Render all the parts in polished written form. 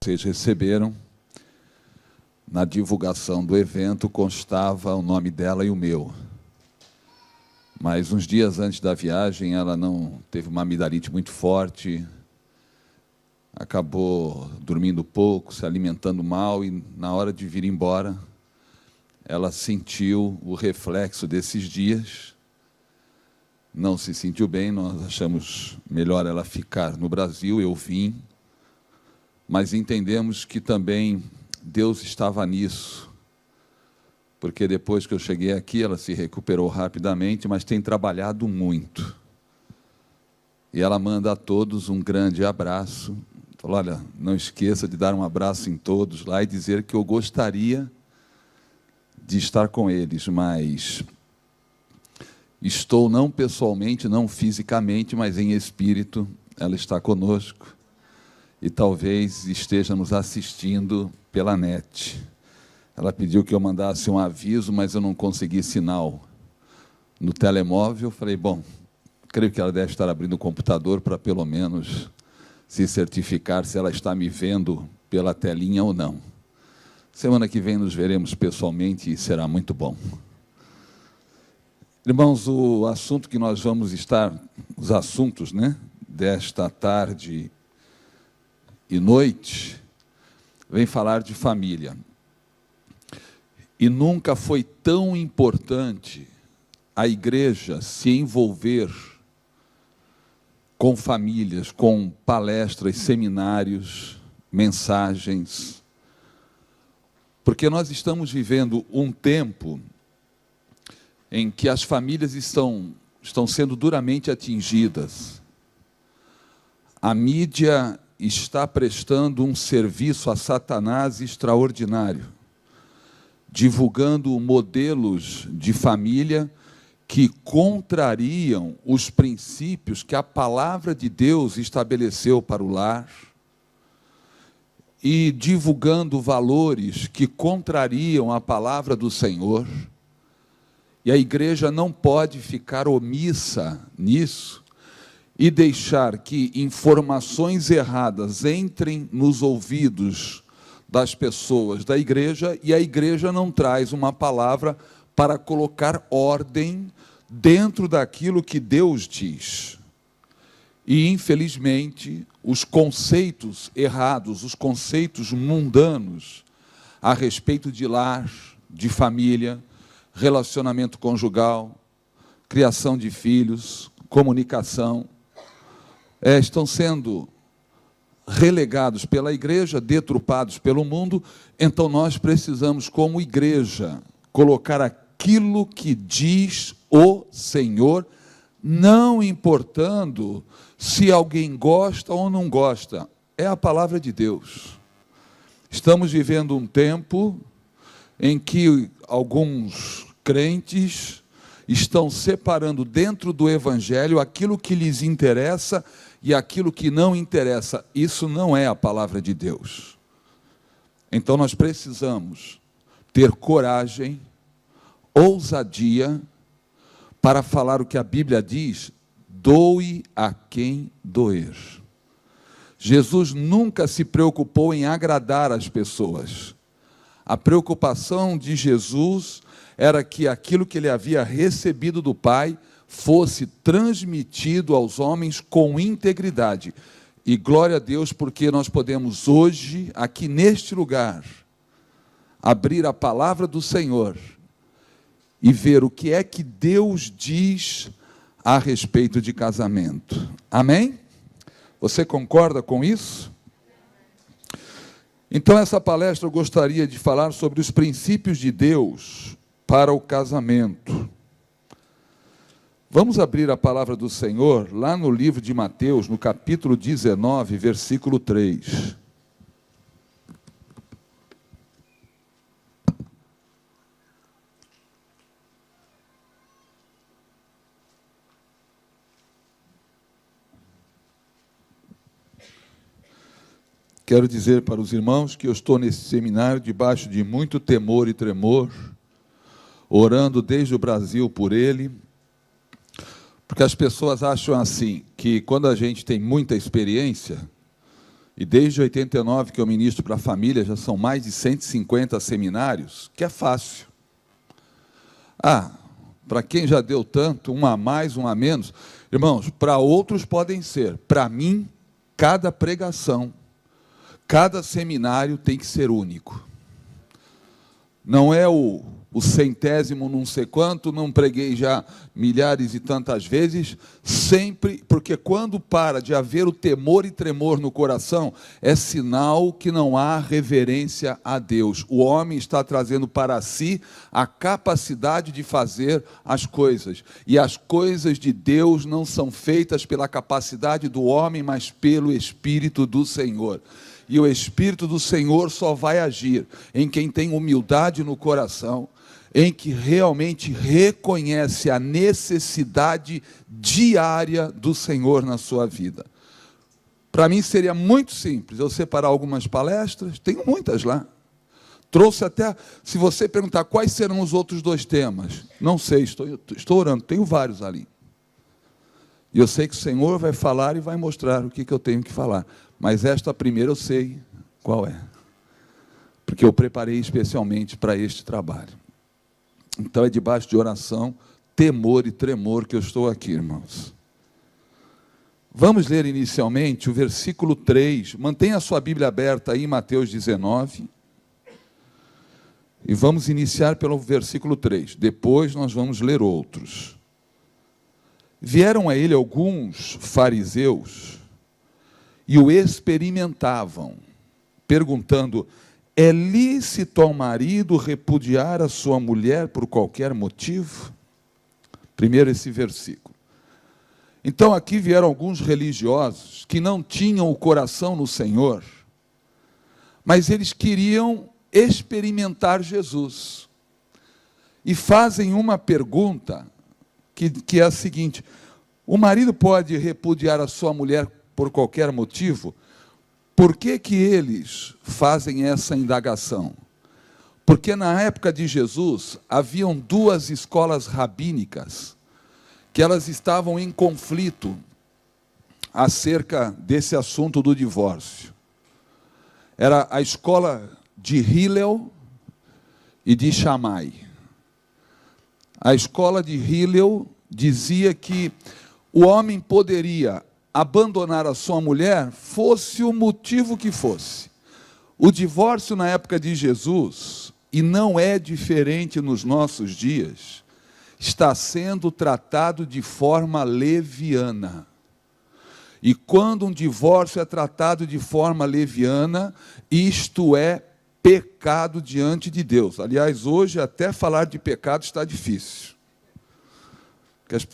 vocês receberam, na divulgação do evento constava o nome dela e o meu. Mas uns dias antes da viagem, ela não teve uma amidalite muito forte, acabou dormindo pouco, se alimentando mal, e na hora de vir embora, ela sentiu o reflexo desses dias, não se sentiu bem, nós achamos melhor ela ficar no Brasil, eu vim, mas entendemos que também Deus estava nisso, porque depois que eu cheguei aqui, ela se recuperou rapidamente, mas tem trabalhado muito. E ela manda a todos um grande abraço. Falou, olha, não esqueça de dar um abraço em todos lá e dizer que eu gostaria de estar com eles, mas estou não pessoalmente, não fisicamente, mas em espírito. Ela está conosco e talvez esteja nos assistindo pela net. Ela pediu que eu mandasse um aviso, mas eu não consegui sinal no telemóvel. Eu falei, bom, creio que ela deve estar abrindo o computador para pelo menos se certificar se ela está me vendo pela telinha ou não. Semana que vem nos veremos pessoalmente e será muito bom. Irmãos, o assunto que nós vamos estar, os assuntos, desta tarde e noite, vem falar de família. E nunca foi tão importante a igreja se envolver com famílias, com palestras, seminários, mensagens, porque nós estamos vivendo um tempo em que as famílias estão sendo duramente atingidas. A mídia está prestando um serviço a Satanás extraordinário, divulgando modelos de família que contrariam os princípios que a palavra de Deus estabeleceu para o lar e divulgando valores que contrariam a palavra do Senhor. E a igreja não pode ficar omissa nisso e deixar que informações erradas entrem nos ouvidos das pessoas da igreja, e a igreja não traz uma palavra para colocar ordem dentro daquilo que Deus diz. E, infelizmente, os conceitos errados, os conceitos mundanos a respeito de lar, de família, relacionamento conjugal, criação de filhos, comunicação, estão sendo relegados pela igreja, deturpados pelo mundo. Então nós precisamos, como igreja, colocar aquilo que diz o Senhor, não importando se alguém gosta ou não gosta, é a palavra de Deus. Estamos vivendo um tempo em que alguns crentes estão separando dentro do Evangelho aquilo que lhes interessa e aquilo que não interessa. Isso não é a palavra de Deus. Então nós precisamos ter coragem, ousadia, para falar o que a Bíblia diz, doe a quem doer. Jesus nunca se preocupou em agradar as pessoas. A preocupação de Jesus era que aquilo que ele havia recebido do Pai fosse transmitido aos homens com integridade. E glória a Deus, porque nós podemos hoje, aqui neste lugar, abrir a palavra do Senhor e ver o que é que Deus diz a respeito de casamento. Amém? Você concorda com isso? Então, essa palestra eu gostaria de falar sobre os princípios de Deus para o casamento. Vamos abrir a palavra do Senhor lá no livro de Mateus, no capítulo 19, versículo 3. Quero dizer para os irmãos que eu estou nesse seminário debaixo de muito temor e tremor, orando desde o Brasil por ele, porque as pessoas acham assim, que quando a gente tem muita experiência, E desde 89 que eu ministro para a família, já são mais de 150 seminários, que é fácil. Para quem já deu tanto, um a mais, um a menos, irmãos, para outros podem ser. Para mim, cada pregação, cada seminário tem que ser único. Não é o centésimo não sei quanto, não preguei já milhares e tantas vezes, sempre, porque quando para de haver o temor e tremor no coração, é sinal que não há reverência a Deus. O homem está trazendo para si a capacidade de fazer as coisas, e as coisas de Deus não são feitas pela capacidade do homem, mas pelo Espírito do Senhor. E o Espírito do Senhor só vai agir em quem tem humildade no coração, em que realmente reconhece a necessidade diária do Senhor na sua vida. Para mim seria muito simples eu separar algumas palestras, tenho muitas lá. Trouxe até, se você perguntar quais serão os outros 2 temas, não sei, estou orando, tenho vários ali. E eu sei que o Senhor vai falar e vai mostrar o que eu tenho que falar. Mas esta primeira eu sei qual é. Porque eu preparei especialmente para este trabalho. Então é debaixo de oração, temor e tremor que eu estou aqui, irmãos. Vamos ler inicialmente o versículo 3. Mantenha a sua Bíblia aberta aí em Mateus 19. E vamos iniciar pelo versículo 3. Depois nós vamos ler outros. Vieram a ele alguns fariseus e o experimentavam, perguntando: é lícito ao marido repudiar a sua mulher por qualquer motivo? Primeiro esse versículo. Então aqui vieram alguns religiosos que não tinham o coração no Senhor, mas eles queriam experimentar Jesus. E fazem uma pergunta que é a seguinte: o marido pode repudiar a sua mulher por qualquer motivo? Por que eles fazem essa indagação? Porque na época de Jesus, haviam 2 escolas rabínicas, que elas estavam em conflito acerca desse assunto do divórcio. Era a escola de Hillel e de Shammai. A escola de Hillel dizia que o homem poderia abandonar a sua mulher, fosse o motivo que fosse. O divórcio na época de Jesus, e não é diferente nos nossos dias, está sendo tratado de forma leviana. E quando um divórcio é tratado de forma leviana, isto é pecado diante de Deus. Aliás, hoje até falar de pecado está difícil.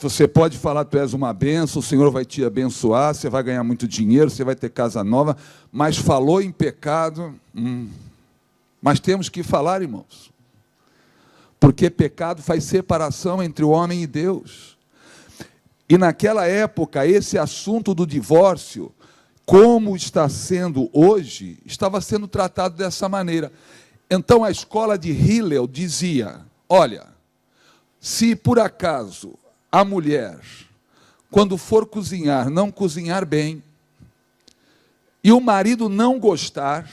Você pode falar, tu és uma bênção, o Senhor vai te abençoar, você vai ganhar muito dinheiro, você vai ter casa nova, mas falou em pecado, Mas temos que falar, irmãos, porque pecado faz separação entre o homem e Deus. E naquela época, esse assunto do divórcio, como está sendo hoje, estava sendo tratado dessa maneira. Então a escola de Hillel dizia: olha, se por acaso a mulher, quando for cozinhar, não cozinhar bem, e o marido não gostar,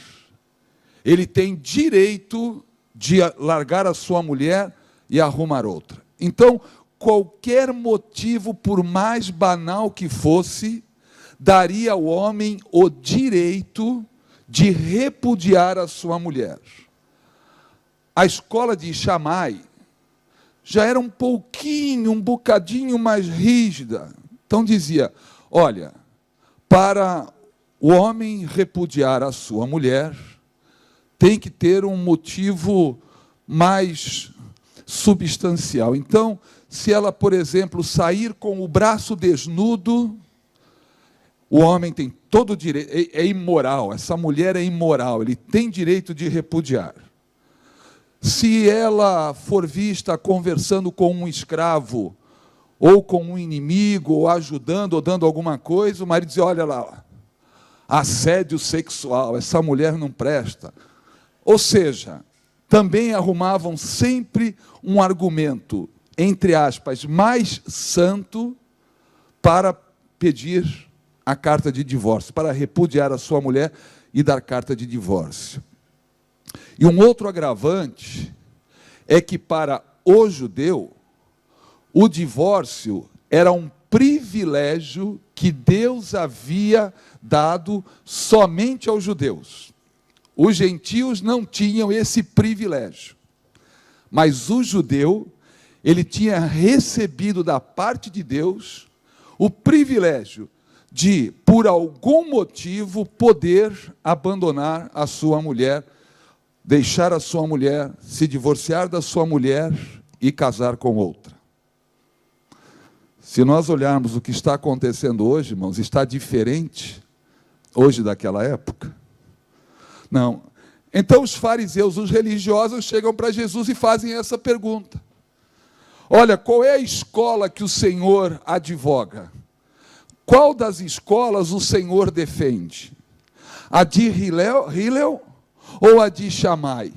ele tem direito de largar a sua mulher e arrumar outra. Então, qualquer motivo, por mais banal que fosse, daria ao homem o direito de repudiar a sua mulher. A escola de Shammai já era um bocadinho mais rígida. Então dizia: olha, para o homem repudiar a sua mulher, tem que ter um motivo mais substancial. Então, se ela, por exemplo, sair com o braço desnudo, o homem tem todo o direito, é imoral, essa mulher é imoral, ele tem direito de repudiar. Se ela for vista conversando com um escravo, ou com um inimigo, ou ajudando, ou dando alguma coisa, o marido diz: olha lá, assédio sexual, essa mulher não presta. Ou seja, também arrumavam sempre um argumento, entre aspas, mais santo, para pedir a carta de divórcio, para repudiar a sua mulher e dar carta de divórcio. E um outro agravante é que para o judeu, o divórcio era um privilégio que Deus havia dado somente aos judeus. Os gentios não tinham esse privilégio. Mas o judeu, ele tinha recebido da parte de Deus o privilégio de, por algum motivo, poder abandonar a sua mulher, deixar a sua mulher, se divorciar da sua mulher e casar com outra. Se nós olharmos o que está acontecendo hoje, irmãos, está diferente hoje daquela época? Não. Então os fariseus, os religiosos, chegam para Jesus e fazem essa pergunta. Olha, qual é a escola que o Senhor advoga? Qual das escolas o Senhor defende? A de Hillel ou a de Shammai?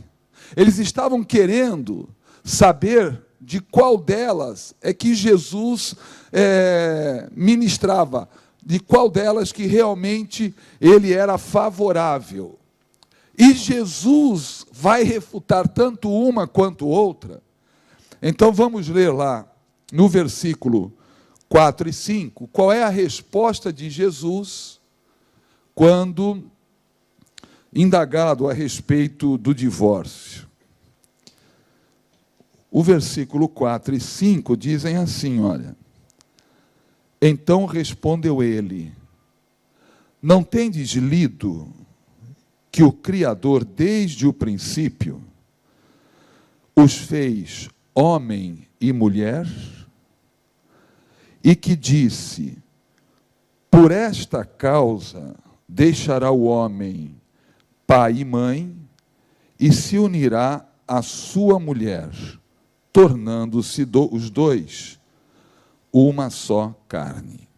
Eles estavam querendo saber de qual delas é que Jesus ministrava, de qual delas que realmente ele era favorável. E Jesus vai refutar tanto uma quanto outra. Então vamos ler lá no versículo 4 e 5, qual é a resposta de Jesus quando indagado a respeito do divórcio. O versículo 4 e 5 dizem assim, olha: então respondeu ele, não tendes lido que o Criador, desde o princípio, os fez homem e mulher, e que disse, por esta causa deixará o homem pai e mãe, e se unirá à sua mulher, tornando-se os dois uma só carne.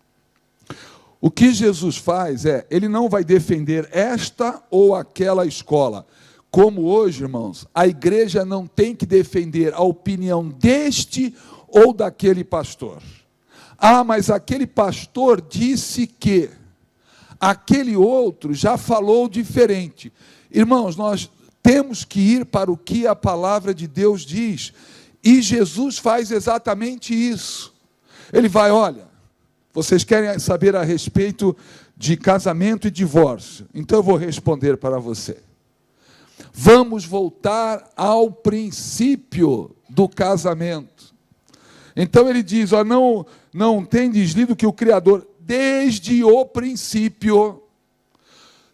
O que Jesus faz ele não vai defender esta ou aquela escola. Como hoje, irmãos, a igreja não tem que defender a opinião deste ou daquele pastor. Ah, mas aquele pastor disse que, aquele outro já falou diferente. Irmãos, nós temos que ir para o que a palavra de Deus diz. E Jesus faz exatamente isso. Ele vai, olha, vocês querem saber a respeito de casamento e divórcio? Então eu vou responder para você. Vamos voltar ao princípio do casamento. Então ele diz, ó, não tendes lido que o Criador, desde o princípio,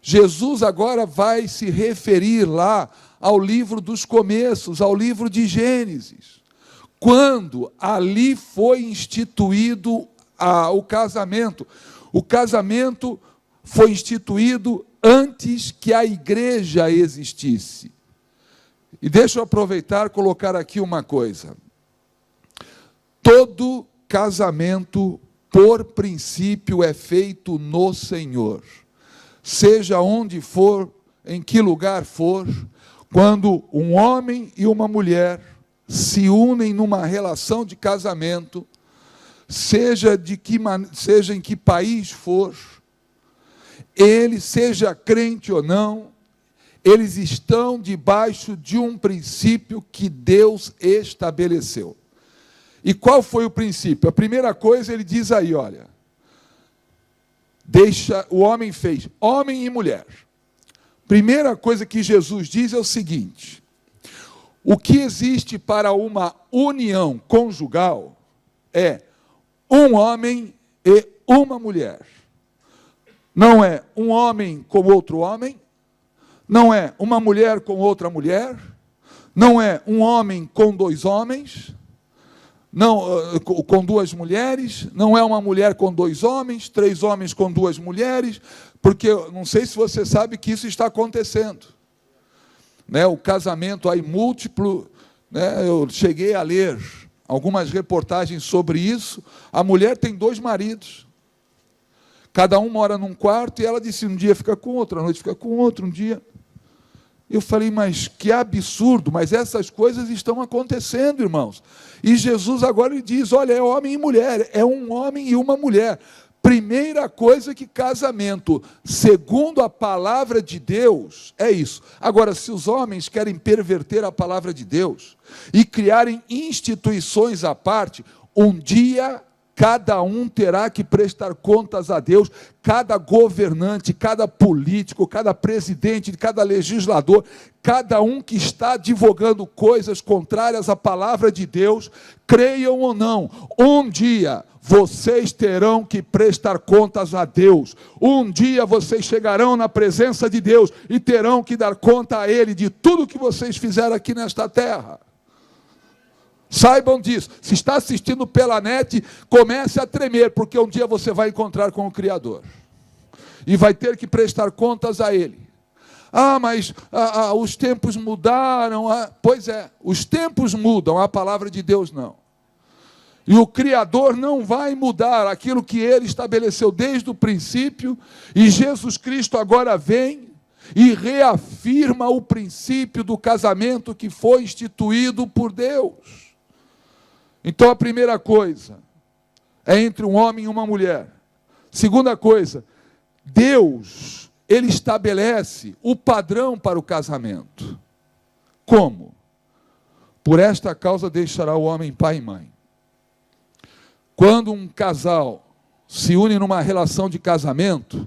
Jesus agora vai se referir lá ao livro dos começos, ao livro de Gênesis, quando ali foi instituído o casamento. O casamento foi instituído antes que a igreja existisse. E deixa eu aproveitar e colocar aqui uma coisa. Todo casamento, por princípio, é feito no Senhor. Seja onde for, em que lugar for, quando um homem e uma mulher se unem numa relação de casamento, seja em que país for, ele seja crente ou não, eles estão debaixo de um princípio que Deus estabeleceu. E qual foi o princípio? A primeira coisa ele diz aí, olha, o homem fez, homem e mulher. Primeira coisa que Jesus diz é o seguinte: o que existe para uma união conjugal é um homem e uma mulher. Não é um homem com outro homem, não é uma mulher com outra mulher, não é um homem com dois homens, não, com duas mulheres, não é uma mulher com dois homens, três homens com duas mulheres, porque não sei se você sabe que isso está acontecendo. Né, o casamento aí múltiplo, né, eu cheguei a ler algumas reportagens sobre isso. A mulher tem dois maridos, cada um mora num quarto, e ela disse, um dia fica com outro, à noite fica com outro, um dia. Eu falei, mas que absurdo, mas essas coisas estão acontecendo, irmãos. E Jesus agora lhe diz, olha, é homem e mulher, é um homem e uma mulher. Primeira coisa que casamento, segundo a palavra de Deus, é isso. Agora, se os homens querem perverter a palavra de Deus e criarem instituições à parte, um dia cada um terá que prestar contas a Deus, cada governante, cada político, cada presidente, cada legislador, cada um que está advogando coisas contrárias à palavra de Deus, creiam ou não, um dia vocês terão que prestar contas a Deus. Um dia vocês chegarão na presença de Deus e terão que dar conta a Ele de tudo que vocês fizeram aqui nesta terra. Saibam disso. Se está assistindo pela net, comece a tremer, porque um dia você vai encontrar com o Criador e vai ter que prestar contas a Ele. Mas os tempos mudaram. Pois é, os tempos mudam, a palavra de Deus não. E o Criador não vai mudar aquilo que Ele estabeleceu desde o princípio, e Jesus Cristo agora vem e reafirma o princípio do casamento que foi instituído por Deus. Então a primeira coisa é entre um homem e uma mulher. Segunda coisa, Deus, Ele estabelece o padrão para o casamento. Como? Por esta causa deixará o homem pai e mãe. Quando um casal se une numa relação de casamento,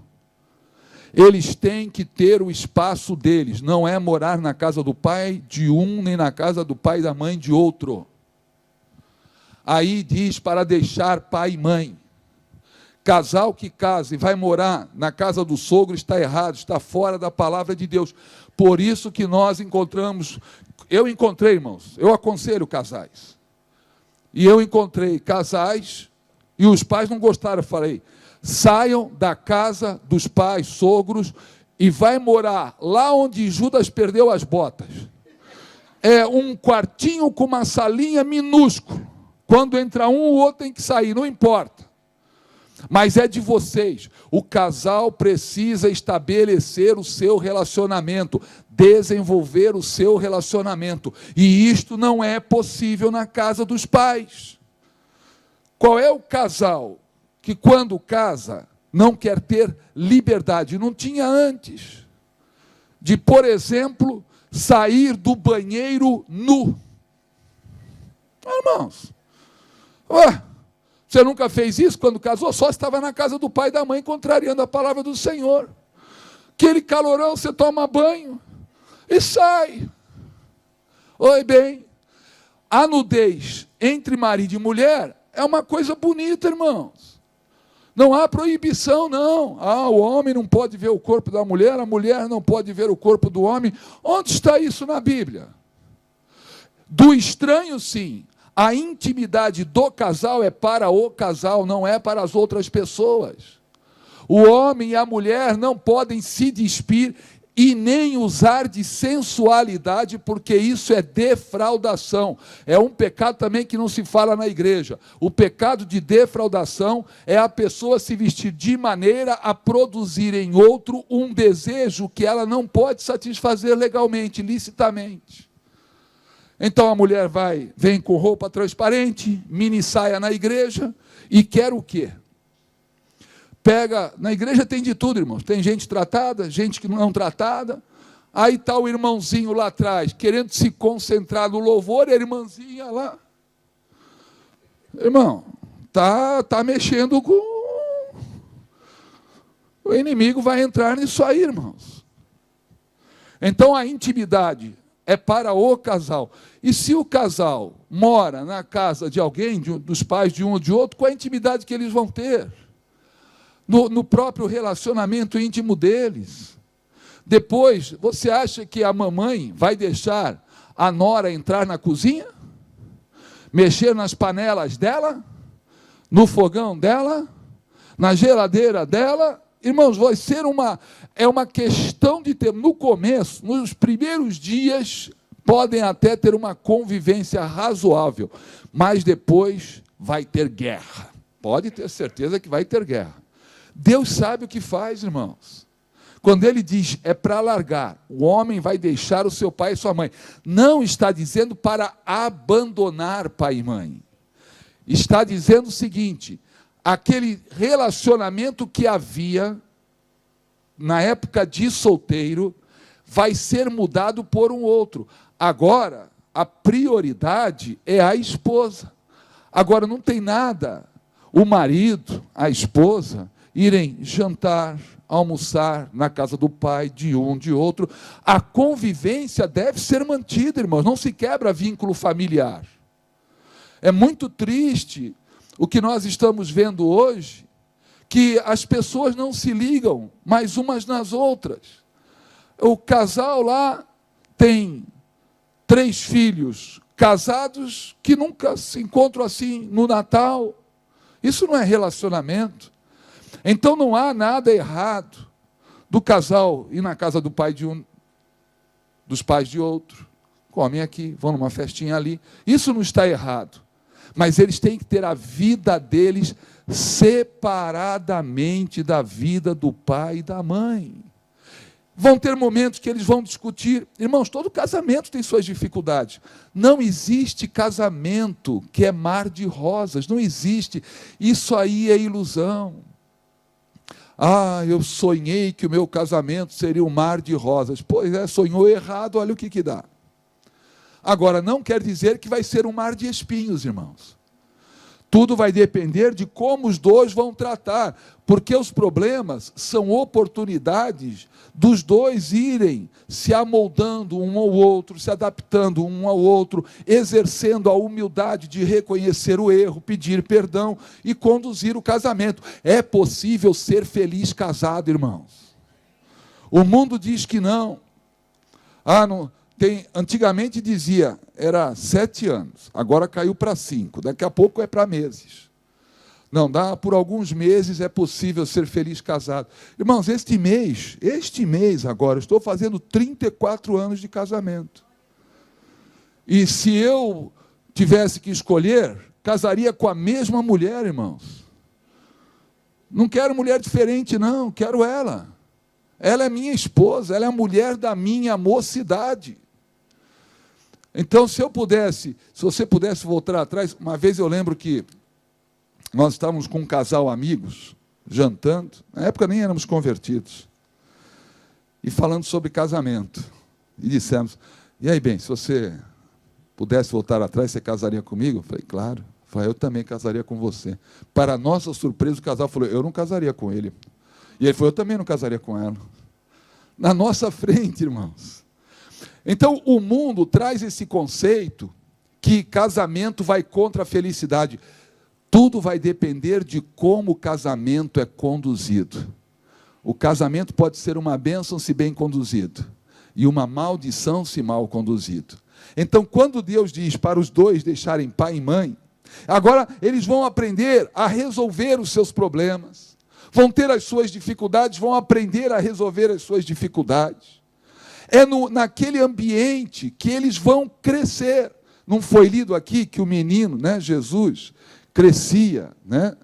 eles têm que ter o espaço deles, não é morar na casa do pai de um, nem na casa do pai e da mãe de outro. Aí diz para deixar pai e mãe. Casal que casa e vai morar na casa do sogro está errado, está fora da palavra de Deus. Por isso que nós eu encontrei, irmãos, eu aconselho casais. E eu encontrei casais e os pais não gostaram. Eu falei, saiam da casa dos pais, sogros, e vai morar lá onde Judas perdeu as botas. É um quartinho com uma salinha minúsculo. Quando entra um, o outro tem que sair, não importa. Mas é de vocês. O casal precisa estabelecer o seu relacionamento, desenvolver o seu relacionamento. E isto não é possível na casa dos pais. Qual é o casal que, quando casa, não quer ter liberdade? Não tinha antes. De, por exemplo, sair do banheiro nu. Irmãos, você nunca fez isso quando casou? Só estava na casa do pai e da mãe, contrariando a palavra do Senhor. Aquele calorão, você toma banho e sai. Oi, bem, a nudez entre marido e mulher é uma coisa bonita, irmãos. Não há proibição, não. O homem não pode ver o corpo da mulher, a mulher não pode ver o corpo do homem. Onde está isso na Bíblia? Do estranho, sim. A intimidade do casal é para o casal, não é para as outras pessoas. O homem e a mulher não podem se despir e nem usar de sensualidade, porque isso é defraudação. É um pecado também que não se fala na igreja. O pecado de defraudação é a pessoa se vestir de maneira a produzir em outro um desejo que ela não pode satisfazer legalmente, licitamente. Então a mulher vem com roupa transparente, mini saia na igreja, e quer o quê? Na igreja tem de tudo, irmãos. Tem gente tratada, gente que não tratada. Aí está o irmãozinho lá atrás, querendo se concentrar no louvor, e a irmãzinha lá. Irmão, tá mexendo com... O inimigo vai entrar nisso aí, irmãos. Então a intimidade é para o casal. E se o casal mora na casa de alguém, dos pais de um ou de outro, qual a intimidade que eles vão ter? No próprio relacionamento íntimo deles. Depois, você acha que a mamãe vai deixar a nora entrar na cozinha? Mexer nas panelas dela? No fogão dela? Na geladeira dela? Irmãos, vai ser uma questão de tempo. No começo, nos primeiros dias, podem até ter uma convivência razoável, mas depois vai ter guerra. Pode ter certeza que vai ter guerra. Deus sabe o que faz, irmãos. Quando Ele diz, é para largar, o homem vai deixar o seu pai e sua mãe. Não está dizendo para abandonar pai e mãe. Está dizendo o seguinte, aquele relacionamento que havia na época de solteiro vai ser mudado por um outro. Agora, a prioridade é a esposa. Agora, não tem nada o marido, a esposa, irem jantar, almoçar na casa do pai, de um, de outro. A convivência deve ser mantida, irmãos, não se quebra vínculo familiar. É muito triste o que nós estamos vendo hoje, que as pessoas não se ligam mais umas nas outras. O casal lá tem 3 filhos casados que nunca se encontram assim no Natal. Isso não é relacionamento. Então não há nada errado do casal ir na casa do pai de um, dos pais de outro, comem aqui, vão numa festinha ali. Isso não está errado. Mas eles têm que ter a vida deles separadamente da vida do pai e da mãe. Vão ter momentos que eles vão discutir. Irmãos, todo casamento tem suas dificuldades. Não existe casamento que é mar de rosas. Não existe. Isso aí é ilusão. Ah, eu sonhei que o meu casamento seria um mar de rosas. Pois é, sonhou errado, olha o que dá. Agora, não quer dizer que vai ser um mar de espinhos, irmãos. Tudo vai depender de como os dois vão tratar, porque os problemas são oportunidades dos dois irem se amoldando um ao outro, se adaptando um ao outro, exercendo a humildade de reconhecer o erro, pedir perdão e conduzir o casamento. É possível ser feliz casado, irmãos. O mundo diz que não. Antigamente dizia, era 7 anos, agora caiu para 5, daqui a pouco é para meses. Não, por alguns meses é possível ser feliz casado. Irmãos, este mês agora, estou fazendo 34 anos de casamento. E se eu tivesse que escolher, casaria com a mesma mulher, irmãos. Não quero mulher diferente, não, quero ela. Ela é minha esposa, ela é a mulher da minha mocidade. Então, se você pudesse voltar atrás, uma vez eu lembro que nós estávamos com um casal amigos, jantando, na época nem éramos convertidos, e falando sobre casamento. E dissemos, e aí, bem, se você pudesse voltar atrás, você casaria comigo? Eu falei, claro. Eu também casaria com você. Para nossa surpresa, o casal falou, eu não casaria com ele. E ele falou, eu também não casaria com ela. Na nossa frente, irmãos. Então, o mundo traz esse conceito que casamento vai contra a felicidade. Tudo vai depender de como o casamento é conduzido. O casamento pode ser uma bênção se bem conduzido, e uma maldição se mal conduzido. Então, quando Deus diz para os dois deixarem pai e mãe, agora eles vão aprender a resolver os seus problemas, vão ter as suas dificuldades, vão aprender a resolver as suas dificuldades. É naquele ambiente que eles vão crescer. Não foi lido aqui que o menino, Jesus, crescia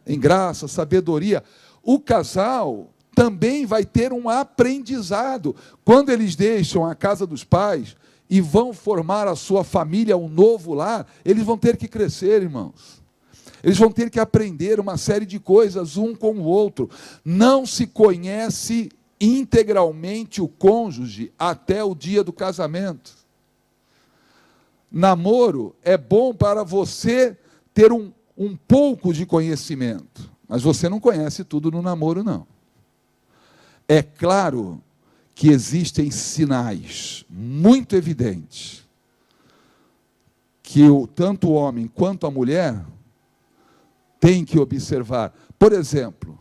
em graça, sabedoria. O casal também vai ter um aprendizado. Quando eles deixam a casa dos pais e vão formar a sua família, um novo lar, eles vão ter que crescer, irmãos. Eles vão ter que aprender uma série de coisas um com o outro. Não se conhece integralmente o cônjuge até o dia do casamento. Namoro é bom para você ter um pouco de conhecimento, mas você não conhece tudo no namoro, não. É claro que existem sinais muito evidentes que tanto o homem quanto a mulher têm que observar. Por exemplo,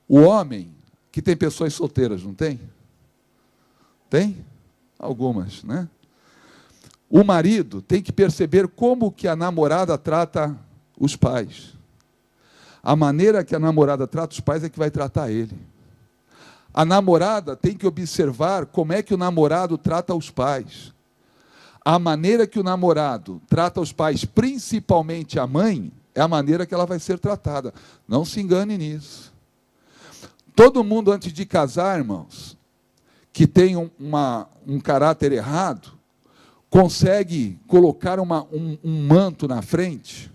o homem, que tem pessoas solteiras, não tem? Tem? Algumas, né? O marido tem que perceber como que a namorada trata os pais. A maneira que a namorada trata os pais é que vai tratar ele. A namorada tem que observar como é que o namorado trata os pais. A maneira que o namorado trata os pais, principalmente a mãe, é a maneira que ela vai ser tratada. Não se engane nisso. Todo mundo, antes de casar, irmãos, que tem um caráter errado, consegue colocar um manto na frente,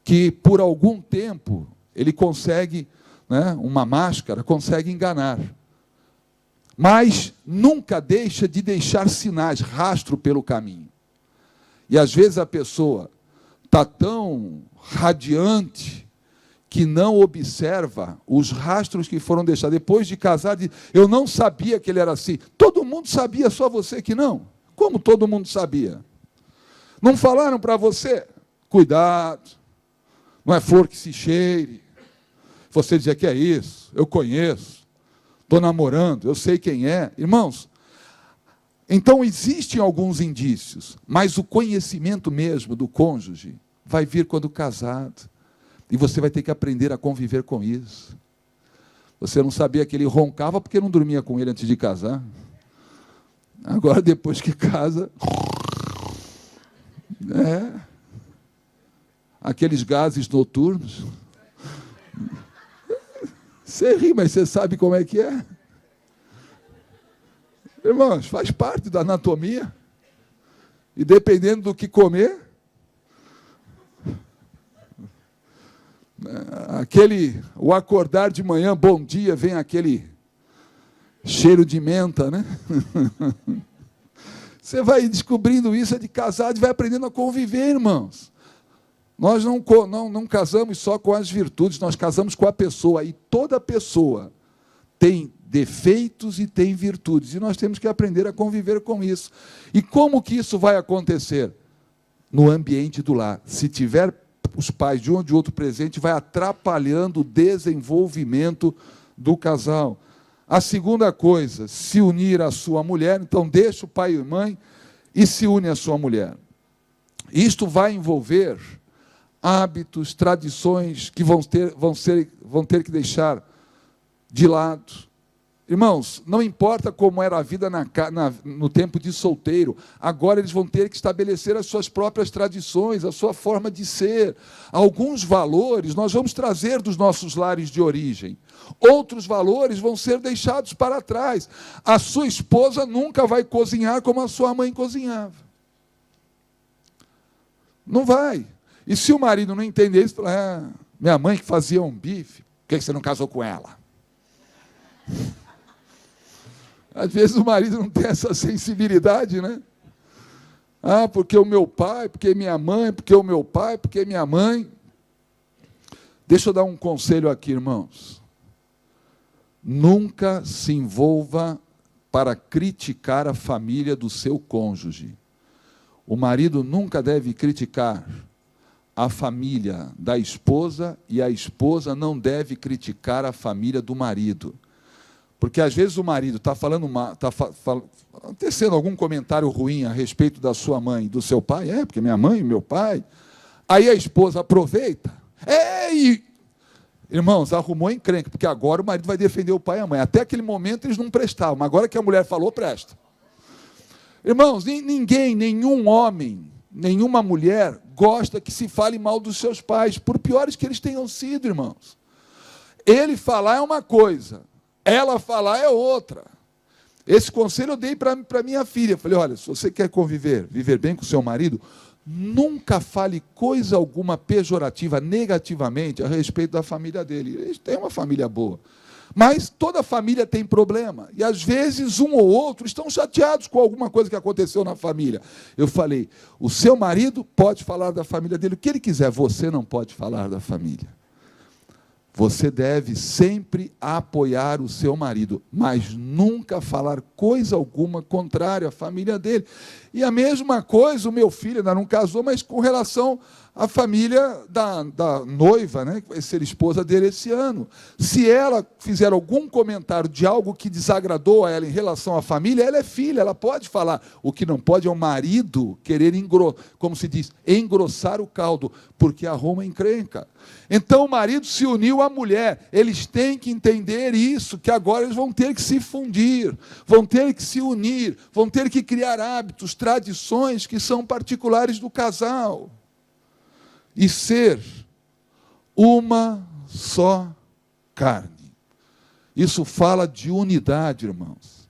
que por algum tempo ele consegue, né, uma máscara, consegue enganar. Mas nunca deixa de deixar sinais, rastro pelo caminho. E às vezes a pessoa está tão radiante que não observa os rastros que foram deixados. Depois de casar, diz, eu não sabia que ele era assim. Todo mundo sabia, só você que não. Como todo mundo sabia? Não falaram para você? Cuidado, não é flor que se cheire. Você dizia que é isso, eu conheço, estou namorando, eu sei quem é. Irmãos, então existem alguns indícios, mas o conhecimento mesmo do cônjuge vai vir quando casado. E você vai ter que aprender a conviver com isso. Você não sabia que ele roncava porque não dormia com ele antes de casar. Agora, depois que casa... aqueles gases noturnos. Você ri, mas você sabe como é que é. Irmãos, faz parte da anatomia. E dependendo do que comer... o acordar de manhã, bom dia, vem aquele cheiro de menta, né? Você vai descobrindo isso, é de casado, e vai aprendendo a conviver, irmãos. Nós não casamos só com as virtudes, nós casamos com a pessoa, e toda pessoa tem defeitos e tem virtudes, e nós temos que aprender a conviver com isso. E como que isso vai acontecer? No ambiente do lar. Se tiver os pais de um ou de outro presente, vai atrapalhando o desenvolvimento do casal. A segunda coisa, se unir à sua mulher, então deixa o pai e a mãe e se une à sua mulher. Isto vai envolver hábitos, tradições que vão ter que deixar de lado. Irmãos, não importa como era a vida no tempo de solteiro, agora eles vão ter que estabelecer as suas próprias tradições, a sua forma de ser. Alguns valores nós vamos trazer dos nossos lares de origem. Outros valores vão ser deixados para trás. A sua esposa nunca vai cozinhar como a sua mãe cozinhava. Não vai. E se o marido não entender isso, fala, minha mãe que fazia um bife, por que você não casou com ela? Às vezes o marido não tem essa sensibilidade, né? Porque o meu pai, porque minha mãe, porque o meu pai, porque minha mãe. Deixa eu dar um conselho aqui, irmãos. Nunca se envolva para criticar a família do seu cônjuge. O marido nunca deve criticar a família da esposa e a esposa não deve criticar a família do marido. Porque às vezes o marido está falando, tecendo algum comentário ruim a respeito da sua mãe e do seu pai, porque minha mãe e meu pai. Aí a esposa aproveita. Irmãos, arrumou encrenca, porque agora o marido vai defender o pai e a mãe. Até aquele momento eles não prestavam, mas agora que a mulher falou, presta. Irmãos, ninguém, nenhum homem, nenhuma mulher gosta que se fale mal dos seus pais, por piores que eles tenham sido, irmãos. Ele falar é uma coisa, ela falar é outra. Esse conselho eu dei para minha filha. Falei, olha, se você quer viver bem com o seu marido, nunca fale coisa alguma pejorativa, negativamente, a respeito da família dele. Eles têm uma família boa. Mas toda família tem problema. E, às vezes, um ou outro estão chateados com alguma coisa que aconteceu na família. Eu falei, o seu marido pode falar da família dele o que ele quiser, você não pode falar da família. Você deve sempre apoiar o seu marido, mas nunca falar coisa alguma contrária à família dele. E a mesma coisa, o meu filho ainda não casou, mas com relação à família da noiva, né, que vai ser esposa dele esse ano. Se ela fizer algum comentário de algo que desagradou a ela em relação à família, ela é filha, ela pode falar. O que não pode é o marido querer, como se diz, engrossar o caldo, porque arruma encrenca. Então o marido se uniu à mulher, eles têm que entender isso, que agora eles vão ter que se fundir, vão ter que se unir, vão ter que criar hábitos, tradições que são particulares do casal. E ser uma só carne. Isso fala de unidade, irmãos.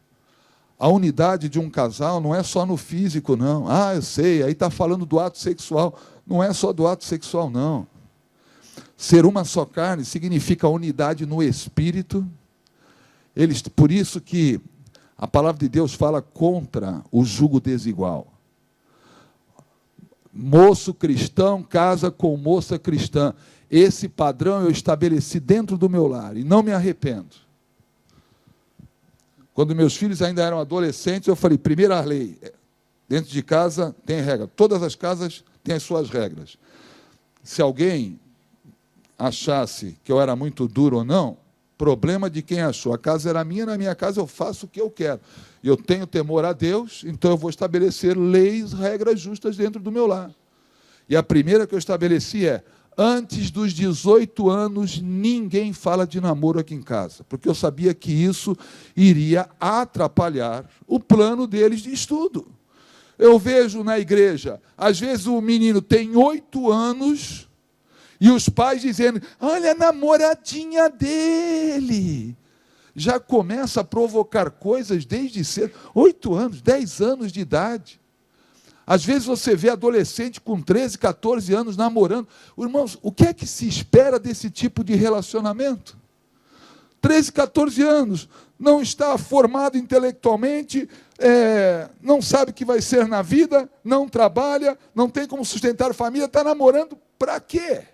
A unidade de um casal não é só no físico, não. Eu sei, aí está falando do ato sexual. Não é só do ato sexual, não. Ser uma só carne significa unidade no espírito. Por isso que a palavra de Deus fala contra o jugo desigual. Moço cristão casa com moça cristã. Esse padrão eu estabeleci dentro do meu lar e não me arrependo. Quando meus filhos ainda eram adolescentes, eu falei, primeira lei, dentro de casa tem regra. Todas as casas têm as suas regras. Se alguém achasse que eu era muito duro ou não, problema de quem achou. A casa era minha, na minha casa eu faço o que eu quero. Eu tenho temor a Deus, então eu vou estabelecer leis, regras justas dentro do meu lar. E a primeira que eu estabeleci é, antes dos 18 anos, ninguém fala de namoro aqui em casa, porque eu sabia que isso iria atrapalhar o plano deles de estudo. Eu vejo na igreja, às vezes o menino tem 8 anos, e os pais dizendo, olha a namoradinha dele. Já começa a provocar coisas desde cedo. 8 anos, 10 anos de idade. Às vezes você vê adolescente com 13, 14 anos namorando. Irmãos, o que é que se espera desse tipo de relacionamento? 13, 14 anos, não está formado intelectualmente, não sabe o que vai ser na vida, não trabalha, não tem como sustentar a família, está namorando para quê?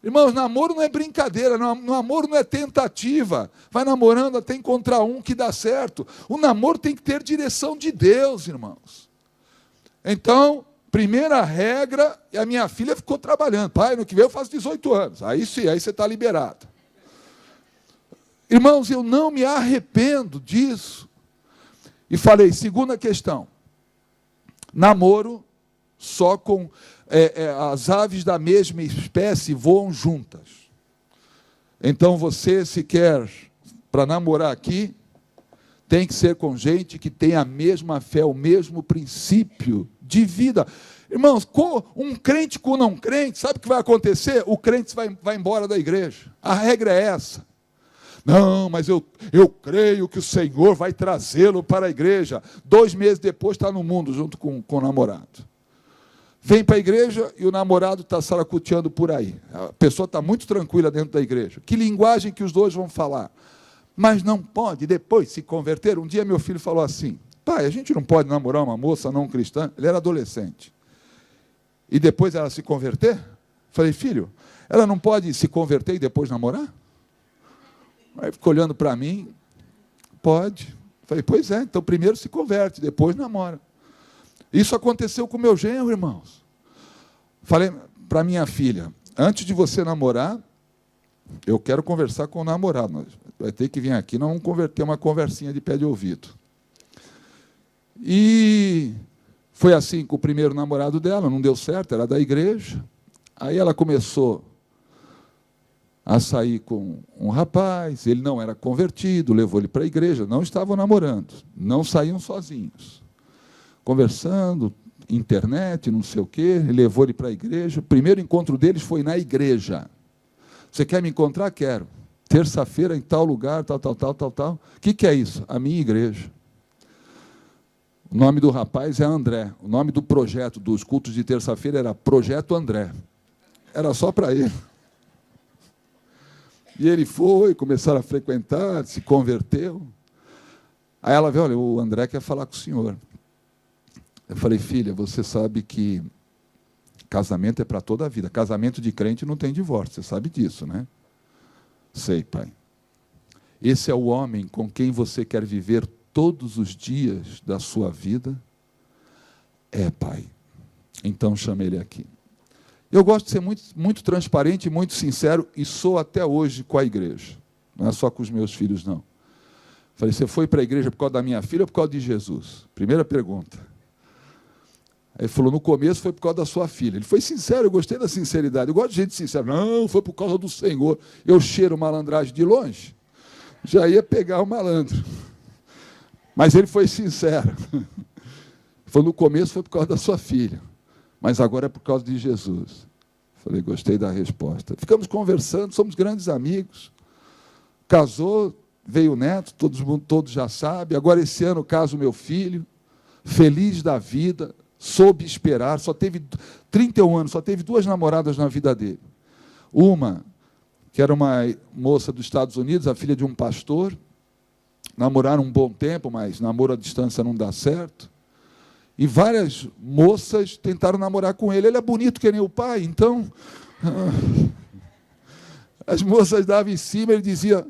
Irmãos, namoro não é brincadeira, namoro não é tentativa. Vai namorando até encontrar um que dá certo. O namoro tem que ter direção de Deus, irmãos. Então, primeira regra, e a minha filha ficou trabalhando. Pai, no que vem eu faço 18 anos. Aí sim, aí você está liberado. Irmãos, eu não me arrependo disso. E falei, segunda questão. Namoro só com... as aves da mesma espécie voam juntas. Então você, se quer para namorar aqui, tem que ser com gente que tem a mesma fé, o mesmo princípio de vida. Irmãos, um crente com não crente, sabe o que vai acontecer? O crente vai embora da igreja. A regra é essa. Não, mas eu creio que o Senhor vai trazê-lo para a igreja. 2 meses depois está no mundo junto com o namorado. Vem para a igreja e o namorado está saracoteando por aí. A pessoa está muito tranquila dentro da igreja. Que linguagem que os dois vão falar? Mas não pode depois se converter. Um dia meu filho falou assim, pai, a gente não pode namorar uma moça não cristã? Ele era adolescente. E depois ela se converter? Falei, filho, ela não pode se converter e depois namorar? Aí ficou olhando para mim, pode. Falei, pois é, então primeiro se converte, depois namora. Isso aconteceu com o meu genro, irmãos. Falei para minha filha, antes de você namorar, eu quero conversar com o namorado. Vai ter que vir aqui, nós vamos converter uma conversinha de pé de ouvido. E foi assim com o primeiro namorado dela, não deu certo, era da igreja. Aí ela começou a sair com um rapaz, ele não era convertido, levou ele para a igreja, não estavam namorando, não saíam sozinhos. Conversando, internet, não sei o quê, levou ele para a igreja. O primeiro encontro deles foi na igreja. Você quer me encontrar? Quero. Terça-feira em tal lugar, tal. O que é isso? A minha igreja. O nome do rapaz é André. O nome do projeto dos cultos de terça-feira era Projeto André. Era só para ele. E ele foi, começaram a frequentar, se converteu. Aí ela veio, olha, o André quer falar com o senhor. Eu falei, filha, você sabe que casamento é para toda a vida. Casamento de crente não tem divórcio, você sabe disso, né? Sei, pai. Esse é o homem com quem você quer viver todos os dias da sua vida? É, pai. Então chama ele aqui. Eu gosto de ser muito transparente e muito sincero, e sou até hoje com a igreja. Não é só com os meus filhos, não. Falei, você foi para a igreja por causa da minha filha ou por causa de Jesus? Primeira pergunta. Aí ele falou, no começo foi por causa da sua filha. Ele foi sincero, eu gostei da sinceridade. Eu gosto de gente sincera. Não, foi por causa do Senhor. Eu cheiro malandragem de longe, já ia pegar o malandro. Mas ele foi sincero. Falou, no começo foi por causa da sua filha, mas agora é por causa de Jesus. Falei, gostei da resposta. Ficamos conversando, somos grandes amigos. Casou, veio o neto, todos já sabem. Agora esse ano caso o meu filho, feliz da vida, soube esperar, só teve 31 anos, só teve 2 namoradas na vida dele. Uma, que era uma moça dos Estados Unidos, a filha de um pastor, namoraram um bom tempo, mas namoro à distância não dá certo. E várias moças tentaram namorar com ele. Ele é bonito que nem o pai, então... As moças davam em cima, ele dizia,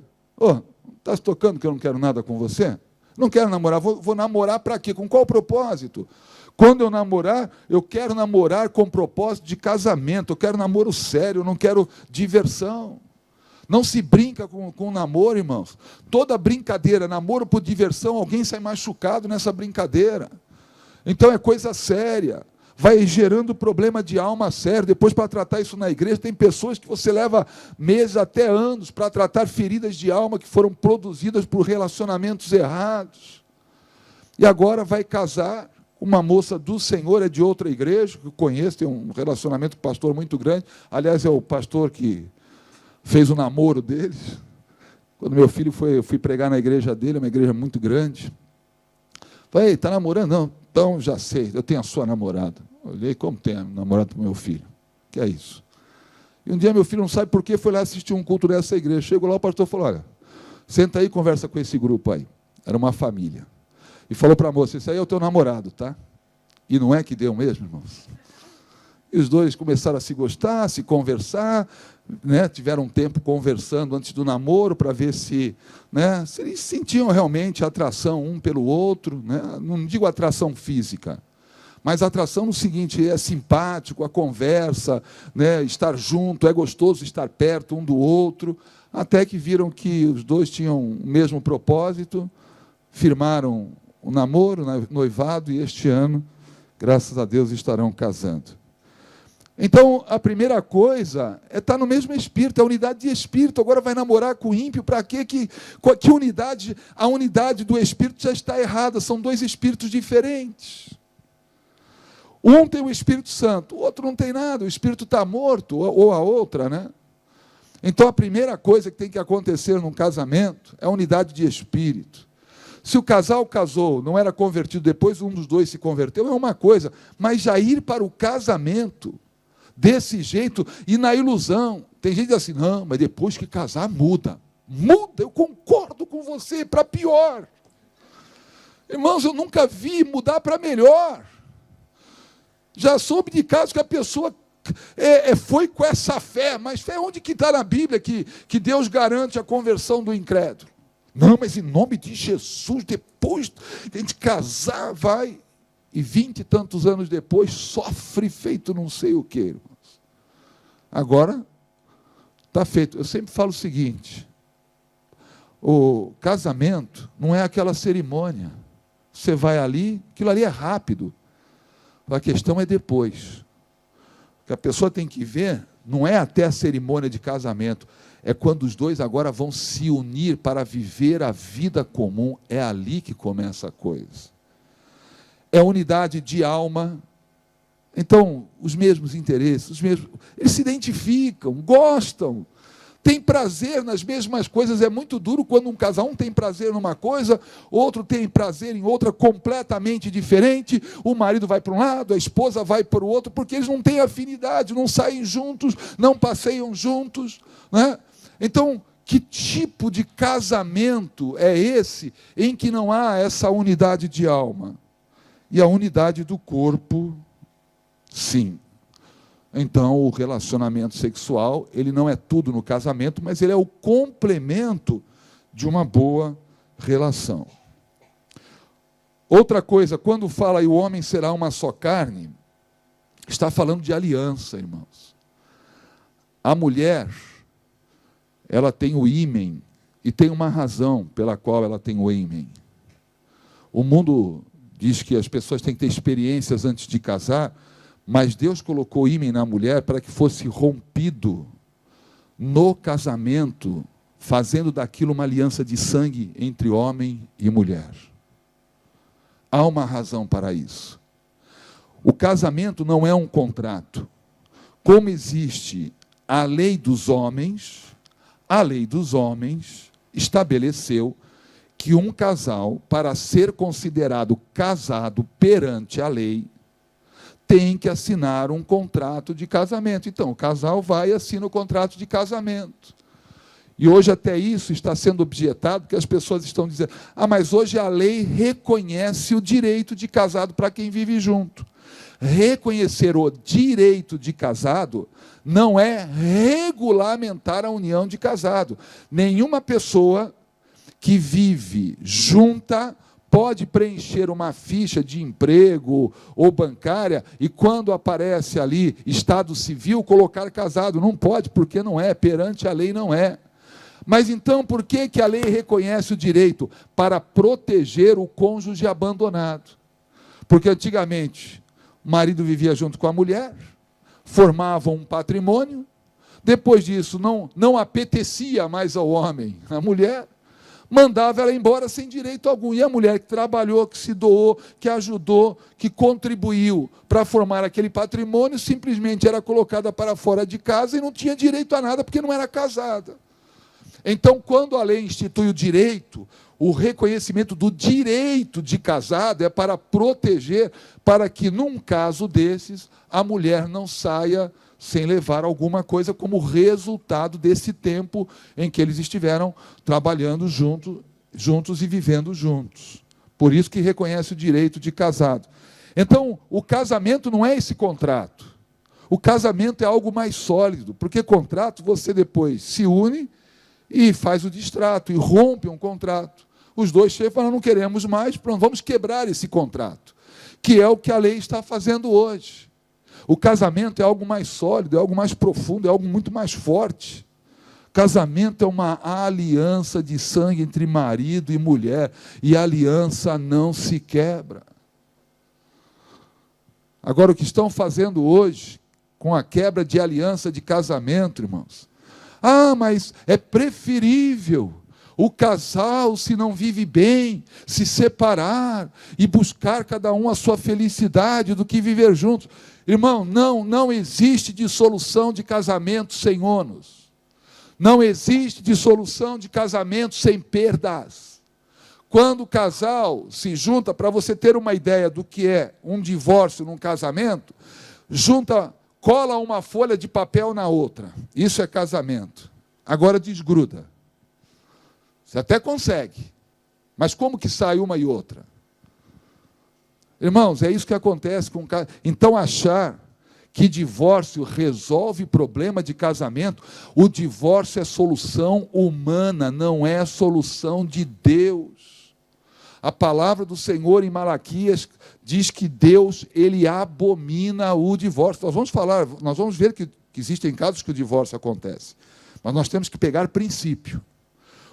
está se tocando que eu não quero nada com você? Não quero namorar, vou namorar para quê? Com qual propósito? Quando eu namorar, eu quero namorar com propósito de casamento, eu quero namoro sério, eu não quero diversão. Não se brinca com namoro, irmãos. Toda brincadeira, namoro por diversão, alguém sai machucado nessa brincadeira. Então é coisa séria. Vai gerando problema de alma sério. Depois, para tratar isso na igreja, tem pessoas que você leva meses até anos para tratar feridas de alma que foram produzidas por relacionamentos errados. E agora vai casar uma moça do Senhor, é de outra igreja, que eu conheço, tem um relacionamento com o pastor muito grande. Aliás, é o pastor que fez o namoro deles. Quando meu filho eu fui pregar na igreja dele, é uma igreja muito grande. Falei, está namorando? Não, então já sei, eu tenho a sua namorada. Olhei, como tem a namorada do meu filho? Que é isso? E um dia meu filho não sabe por que foi lá assistir um culto dessa igreja. Chegou lá, o pastor falou, olha, senta aí e conversa com esse grupo aí. Era uma família. E falou para a moça, esse aí é o teu namorado, tá? E não é que deu mesmo, irmãos? E os dois começaram a se gostar, a se conversar, né? Tiveram um tempo conversando antes do namoro para ver se eles sentiam realmente atração um pelo outro, né? Não digo atração física, mas atração no seguinte, é simpático, a conversa, né? Estar junto, é gostoso estar perto um do outro, até que viram que os dois tinham o mesmo propósito, firmaram o namoro, o noivado, e este ano, graças a Deus, estarão casando. Então, a primeira coisa é estar no mesmo espírito, é a unidade de espírito. Agora vai namorar com o ímpio, para quê? Que unidade? A unidade do espírito já está errada, são dois espíritos diferentes. Um tem o Espírito Santo, o outro não tem nada, o espírito está morto, ou a outra, né? Então, a primeira coisa que tem que acontecer num casamento é a unidade de espírito. Se o casal casou, não era convertido, depois um dos dois se converteu, é uma coisa, mas já ir para o casamento desse jeito e na ilusão, tem gente que diz assim, não, mas depois que casar muda, eu concordo com você, para pior. Irmãos, eu nunca vi mudar para melhor. Já soube de casos que a pessoa foi com essa fé, mas fé onde que está na Bíblia que Deus garante a conversão do incrédulo? Não, mas em nome de Jesus, depois que a gente casar, vai, e 20 e tantos anos depois, sofre feito não sei o quê, irmãos. Agora, está feito. Eu sempre falo o seguinte, o casamento não é aquela cerimônia. Você vai ali, aquilo ali é rápido. A questão é depois. O que a pessoa tem que ver não é até a cerimônia de casamento, é quando os dois agora vão se unir para viver a vida comum, é ali que começa a coisa. É unidade de alma. Então, os mesmos interesses, eles se identificam, gostam, têm prazer nas mesmas coisas. É muito duro quando um casal, um tem prazer numa coisa, outro tem prazer em outra completamente diferente, o marido vai para um lado, a esposa vai para o outro, porque eles não têm afinidade, não saem juntos, não passeiam juntos, né? Então, que tipo de casamento é esse em que não há essa unidade de alma? E a unidade do corpo, sim. Então, o relacionamento sexual, ele não é tudo no casamento, mas ele é o complemento de uma boa relação. Outra coisa, quando fala e o homem será uma só carne, está falando de aliança, irmãos. A mulher, ela tem o ímen, e tem uma razão pela qual ela tem o ímen. O mundo diz que as pessoas têm que ter experiências antes de casar, mas Deus colocou o ímen na mulher para que fosse rompido no casamento, fazendo daquilo uma aliança de sangue entre homem e mulher. Há uma razão para isso. O casamento não é um contrato. Como existe a lei dos homens estabeleceu que um casal, para ser considerado casado perante a lei, tem que assinar um contrato de casamento. Então, o casal vai e assina o contrato de casamento. E hoje até isso está sendo objetado, porque as pessoas estão dizendo, mas hoje a lei reconhece o direito de casado para quem vive junto. Reconhecer o direito de casado não é regulamentar a união de casado. Nenhuma pessoa que vive junta pode preencher uma ficha de emprego ou bancária e, quando aparece ali estado civil, colocar casado. Não pode, porque não é, perante a lei não é. Mas então, por que a lei reconhece o direito? Para proteger o cônjuge abandonado. Porque antigamente, o marido vivia junto com a mulher, formavam um patrimônio, depois disso não apetecia mais ao homem, a mulher, mandava ela embora sem direito algum. E a mulher que trabalhou, que se doou, que ajudou, que contribuiu para formar aquele patrimônio, simplesmente era colocada para fora de casa e não tinha direito a nada, porque não era casada. Então, quando a lei institui o direito, o reconhecimento do direito de casado é para proteger, para que, num caso desses, a mulher não saia sem levar alguma coisa como resultado desse tempo em que eles estiveram trabalhando juntos e vivendo juntos. Por isso que reconhece o direito de casado. Então, o casamento não é esse contrato. O casamento é algo mais sólido, porque contrato você depois se une e faz o distrato, e rompe um contrato. Os dois chefes falam, não queremos mais, pronto, vamos quebrar esse contrato, que é o que a lei está fazendo hoje. O casamento é algo mais sólido, é algo mais profundo, é algo muito mais forte. Casamento é uma aliança de sangue entre marido e mulher, e a aliança não se quebra. Agora, o que estão fazendo hoje, com a quebra de aliança de casamento, irmãos, mas é preferível o casal, se não vive bem, se separar e buscar cada um a sua felicidade do que viver juntos. Irmão, não existe dissolução de casamento sem ônus. Não existe dissolução de casamento sem perdas. Quando o casal se junta, para você ter uma ideia do que é um divórcio num casamento, cola uma folha de papel na outra. Isso é casamento. Agora desgruda. Você até consegue. Mas como que sai uma e outra? Irmãos, é isso que acontece com o casamento. Então, achar que divórcio resolve problema de casamento, o divórcio é solução humana, não é solução de Deus. A palavra do Senhor em Malaquias diz que Deus, ele abomina o divórcio. Nós vamos ver que existem casos que o divórcio acontece, mas nós temos que pegar princípio.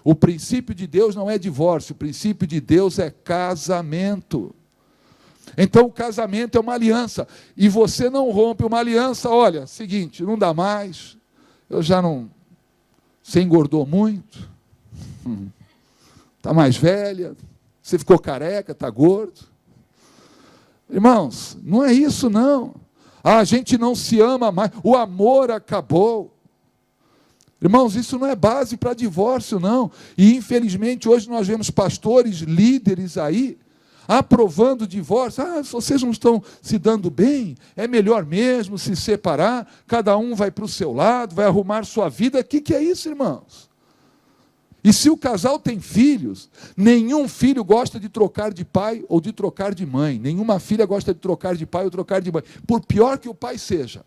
O princípio de Deus não é divórcio, o princípio de Deus é casamento. Então, o casamento é uma aliança, e você não rompe uma aliança. Olha, seguinte, não dá mais, eu já não... Você engordou muito, está mais velha, você ficou careca, está gordo. Irmãos, não é isso não. A gente não se ama mais, o amor acabou. Irmãos, isso não é base para divórcio, não. E, infelizmente, hoje nós vemos pastores, líderes aí, aprovando o divórcio. Vocês não estão se dando bem, é melhor mesmo se separar, cada um vai para o seu lado, vai arrumar sua vida. O que é isso, irmãos? E se o casal tem filhos, nenhum filho gosta de trocar de pai ou de trocar de mãe. Nenhuma filha gosta de trocar de pai ou trocar de mãe, por pior que o pai seja.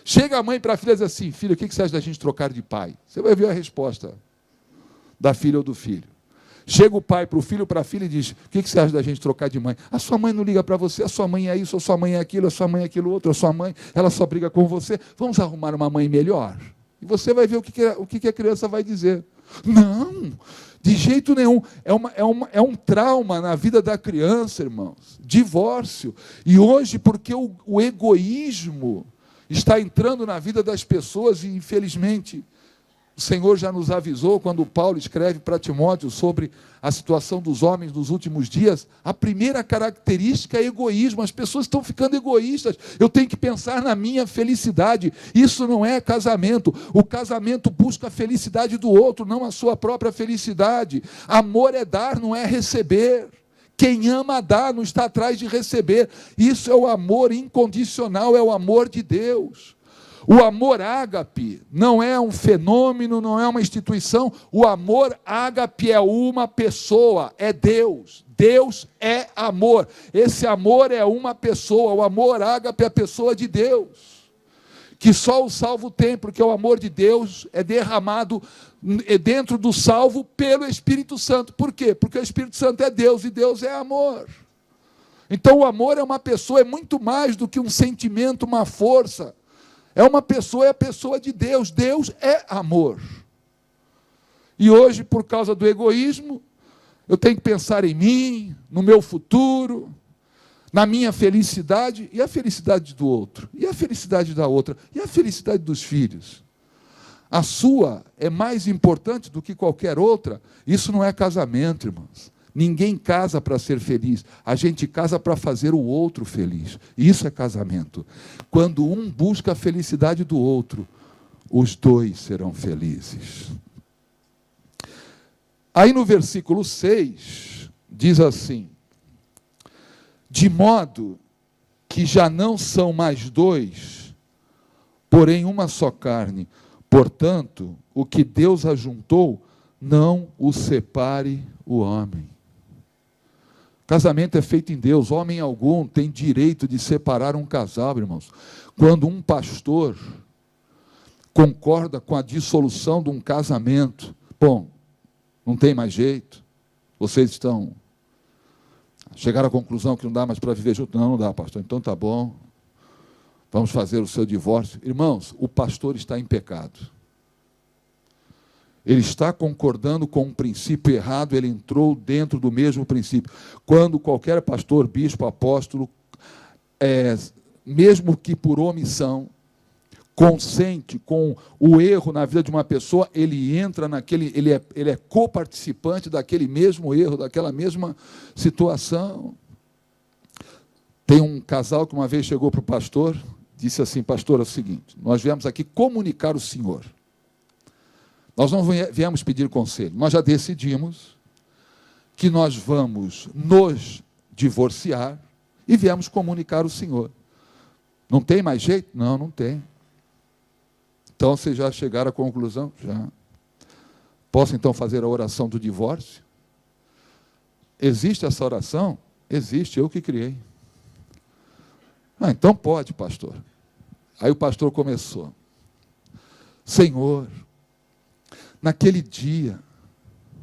Chega a mãe para a filha e diz assim, filha, o que você acha da gente trocar de pai? Você vai ver a resposta da filha ou do filho. Chega o pai para o filho ou para a filha e diz, o que você acha da gente trocar de mãe? A sua mãe não liga para você, a sua mãe é isso, a sua mãe é aquilo, a sua mãe é aquilo outro, a sua mãe, ela só briga com você. Vamos arrumar uma mãe melhor? E você vai ver o que a criança vai dizer. Não, de jeito nenhum. É um trauma na vida da criança, irmãos. Divórcio. E hoje, porque o egoísmo está entrando na vida das pessoas, e infelizmente o Senhor já nos avisou, quando Paulo escreve para Timóteo sobre a situação dos homens nos últimos dias, a primeira característica é egoísmo. As pessoas estão ficando egoístas. Eu tenho que pensar na minha felicidade. Isso não é casamento. O casamento busca a felicidade do outro, não a sua própria felicidade. Amor é dar, não é receber. Quem ama dá, não está atrás de receber. Isso é o amor incondicional, é o amor de Deus. O amor ágape não é um fenômeno, não é uma instituição. O amor ágape é uma pessoa, é Deus. Deus é amor. Esse amor é uma pessoa. O amor ágape é a pessoa de Deus, que só o salvo tem, porque o amor de Deus é derramado dentro do salvo pelo Espírito Santo. Por quê? Porque o Espírito Santo é Deus e Deus é amor. Então o amor é uma pessoa, é muito mais do que um sentimento, uma força. É uma pessoa, é a pessoa de Deus. Deus é amor. E hoje, por causa do egoísmo, eu tenho que pensar em mim, no meu futuro, na minha felicidade, e a felicidade do outro, e a felicidade da outra, e a felicidade dos filhos. A sua é mais importante do que qualquer outra. Isso não é casamento, irmãos. Ninguém casa para ser feliz. A gente casa para fazer o outro feliz. Isso é casamento. Quando um busca a felicidade do outro, os dois serão felizes. Aí no versículo 6, diz assim: de modo que já não são mais dois, porém uma só carne. Portanto, o que Deus ajuntou, não o separe o homem. Casamento é feito em Deus. Homem algum tem direito de separar um casal, irmãos. Quando um pastor concorda com a dissolução de um casamento, bom, não tem mais jeito, vocês chegaram à conclusão que não dá mais para viver junto. Não dá, pastor, então tá bom, vamos fazer o seu divórcio. Irmãos, o pastor está em pecado. Ele está concordando com um princípio errado, ele entrou dentro do mesmo princípio. Quando qualquer pastor, bispo, apóstolo, mesmo que por omissão, consente com o erro na vida de uma pessoa, ele entra naquele, ele é coparticipante daquele mesmo erro, daquela mesma situação. Tem um casal que uma vez chegou para o pastor, disse assim: pastor, é o seguinte, nós viemos aqui comunicar o senhor. Nós não viemos pedir conselho, nós já decidimos que nós vamos nos divorciar e viemos comunicar o senhor. Não tem mais jeito? Não, não tem. Então, vocês já chegaram à conclusão? Já. Posso, então, fazer a oração do divórcio? Existe essa oração? Existe, eu que criei. Então pode, pastor. Aí o pastor começou: Senhor, naquele dia,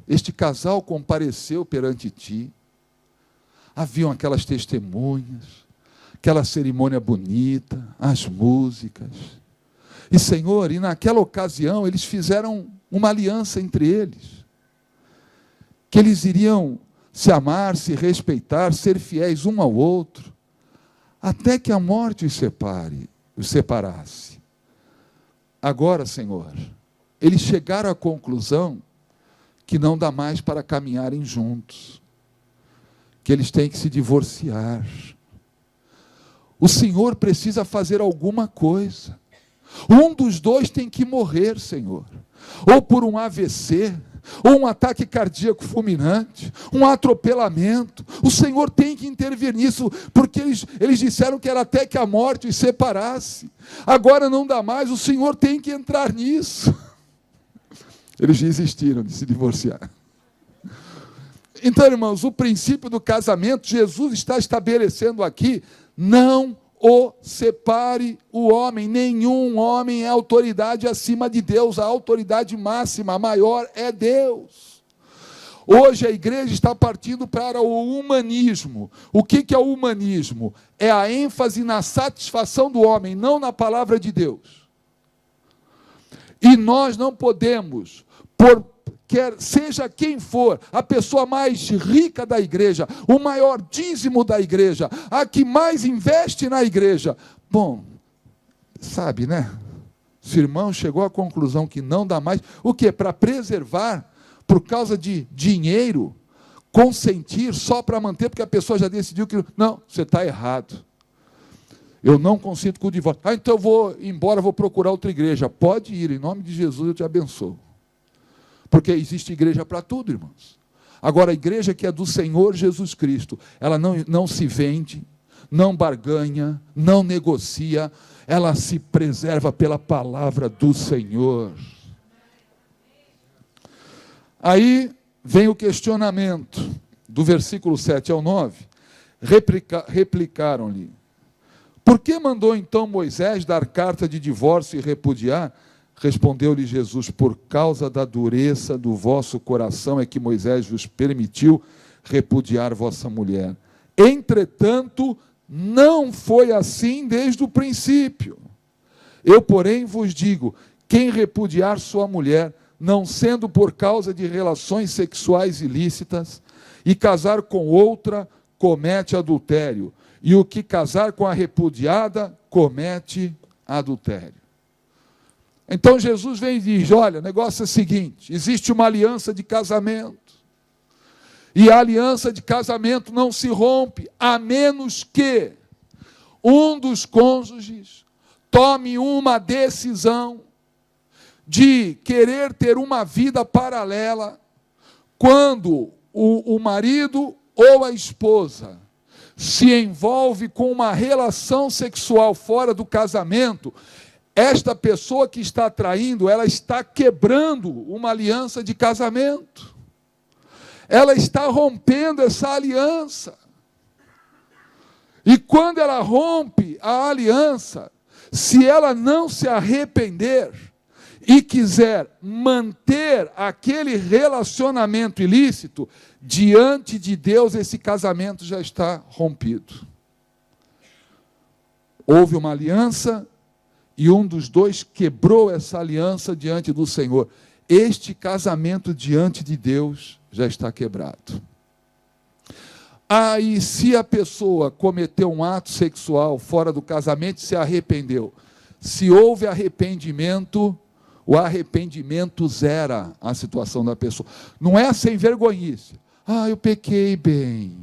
este casal compareceu perante ti, haviam aquelas testemunhas, aquela cerimônia bonita, as músicas. E, Senhor, e naquela ocasião eles fizeram uma aliança entre eles, que eles iriam se amar, se respeitar, ser fiéis um ao outro, até que a morte os separasse. Agora, Senhor, eles chegaram à conclusão que não dá mais para caminharem juntos, que eles têm que se divorciar. O Senhor precisa fazer alguma coisa. Um dos dois tem que morrer, Senhor, ou por um AVC, ou um ataque cardíaco fulminante, um atropelamento. O Senhor tem que intervir nisso, porque eles disseram que era até que a morte os separasse. Agora não dá mais, o Senhor tem que entrar nisso. Eles desistiram de se divorciar. Então, irmãos, o princípio do casamento, Jesus está estabelecendo aqui: não o separe o homem. Nenhum homem é autoridade acima de Deus. A autoridade máxima, a maior, é Deus. Hoje a igreja está partindo para o humanismo. O que é o humanismo? É a ênfase na satisfação do homem, não na palavra de Deus. E nós não podemos, seja quem for, a pessoa mais rica da igreja, o maior dízimo da igreja, a que mais investe na igreja. Bom, sabe, né? Se o irmão chegou à conclusão que não dá mais, o quê? Para preservar, por causa de dinheiro, consentir só para manter, porque a pessoa já decidiu que... Não, você está errado. Eu não consinto com o divórcio. Então eu vou embora, vou procurar outra igreja. Pode ir, em nome de Jesus eu te abençoo. Porque existe igreja para tudo, irmãos. Agora, a igreja que é do Senhor Jesus Cristo, ela não se vende, não barganha, não negocia, ela se preserva pela palavra do Senhor. Aí vem o questionamento, do versículo 7 ao 9, replicaram-lhe: por que mandou então Moisés dar carta de divórcio e repudiar? Respondeu-lhe Jesus: por causa da dureza do vosso coração é que Moisés vos permitiu repudiar vossa mulher. Entretanto, não foi assim desde o princípio. Eu, porém, vos digo: quem repudiar sua mulher, não sendo por causa de relações sexuais ilícitas, e casar com outra, comete adultério. E o que casar com a repudiada, comete adultério. Então Jesus vem e diz: olha, o negócio é o seguinte, existe uma aliança de casamento, e a aliança de casamento não se rompe, a menos que um dos cônjuges tome uma decisão de querer ter uma vida paralela, quando o marido ou a esposa se envolve com uma relação sexual fora do casamento, esta pessoa que está traindo, ela está quebrando uma aliança de casamento. Ela está rompendo essa aliança. E quando ela rompe a aliança, se ela não se arrepender e quiser manter aquele relacionamento ilícito, diante de Deus esse casamento já está rompido. Houve uma aliança e um dos dois quebrou essa aliança diante do Senhor. Este casamento diante de Deus já está quebrado. Aí, se a pessoa cometeu um ato sexual fora do casamento e se arrependeu, se houve arrependimento, o arrependimento zera a situação da pessoa. Não é sem vergonhice. Eu pequei bem.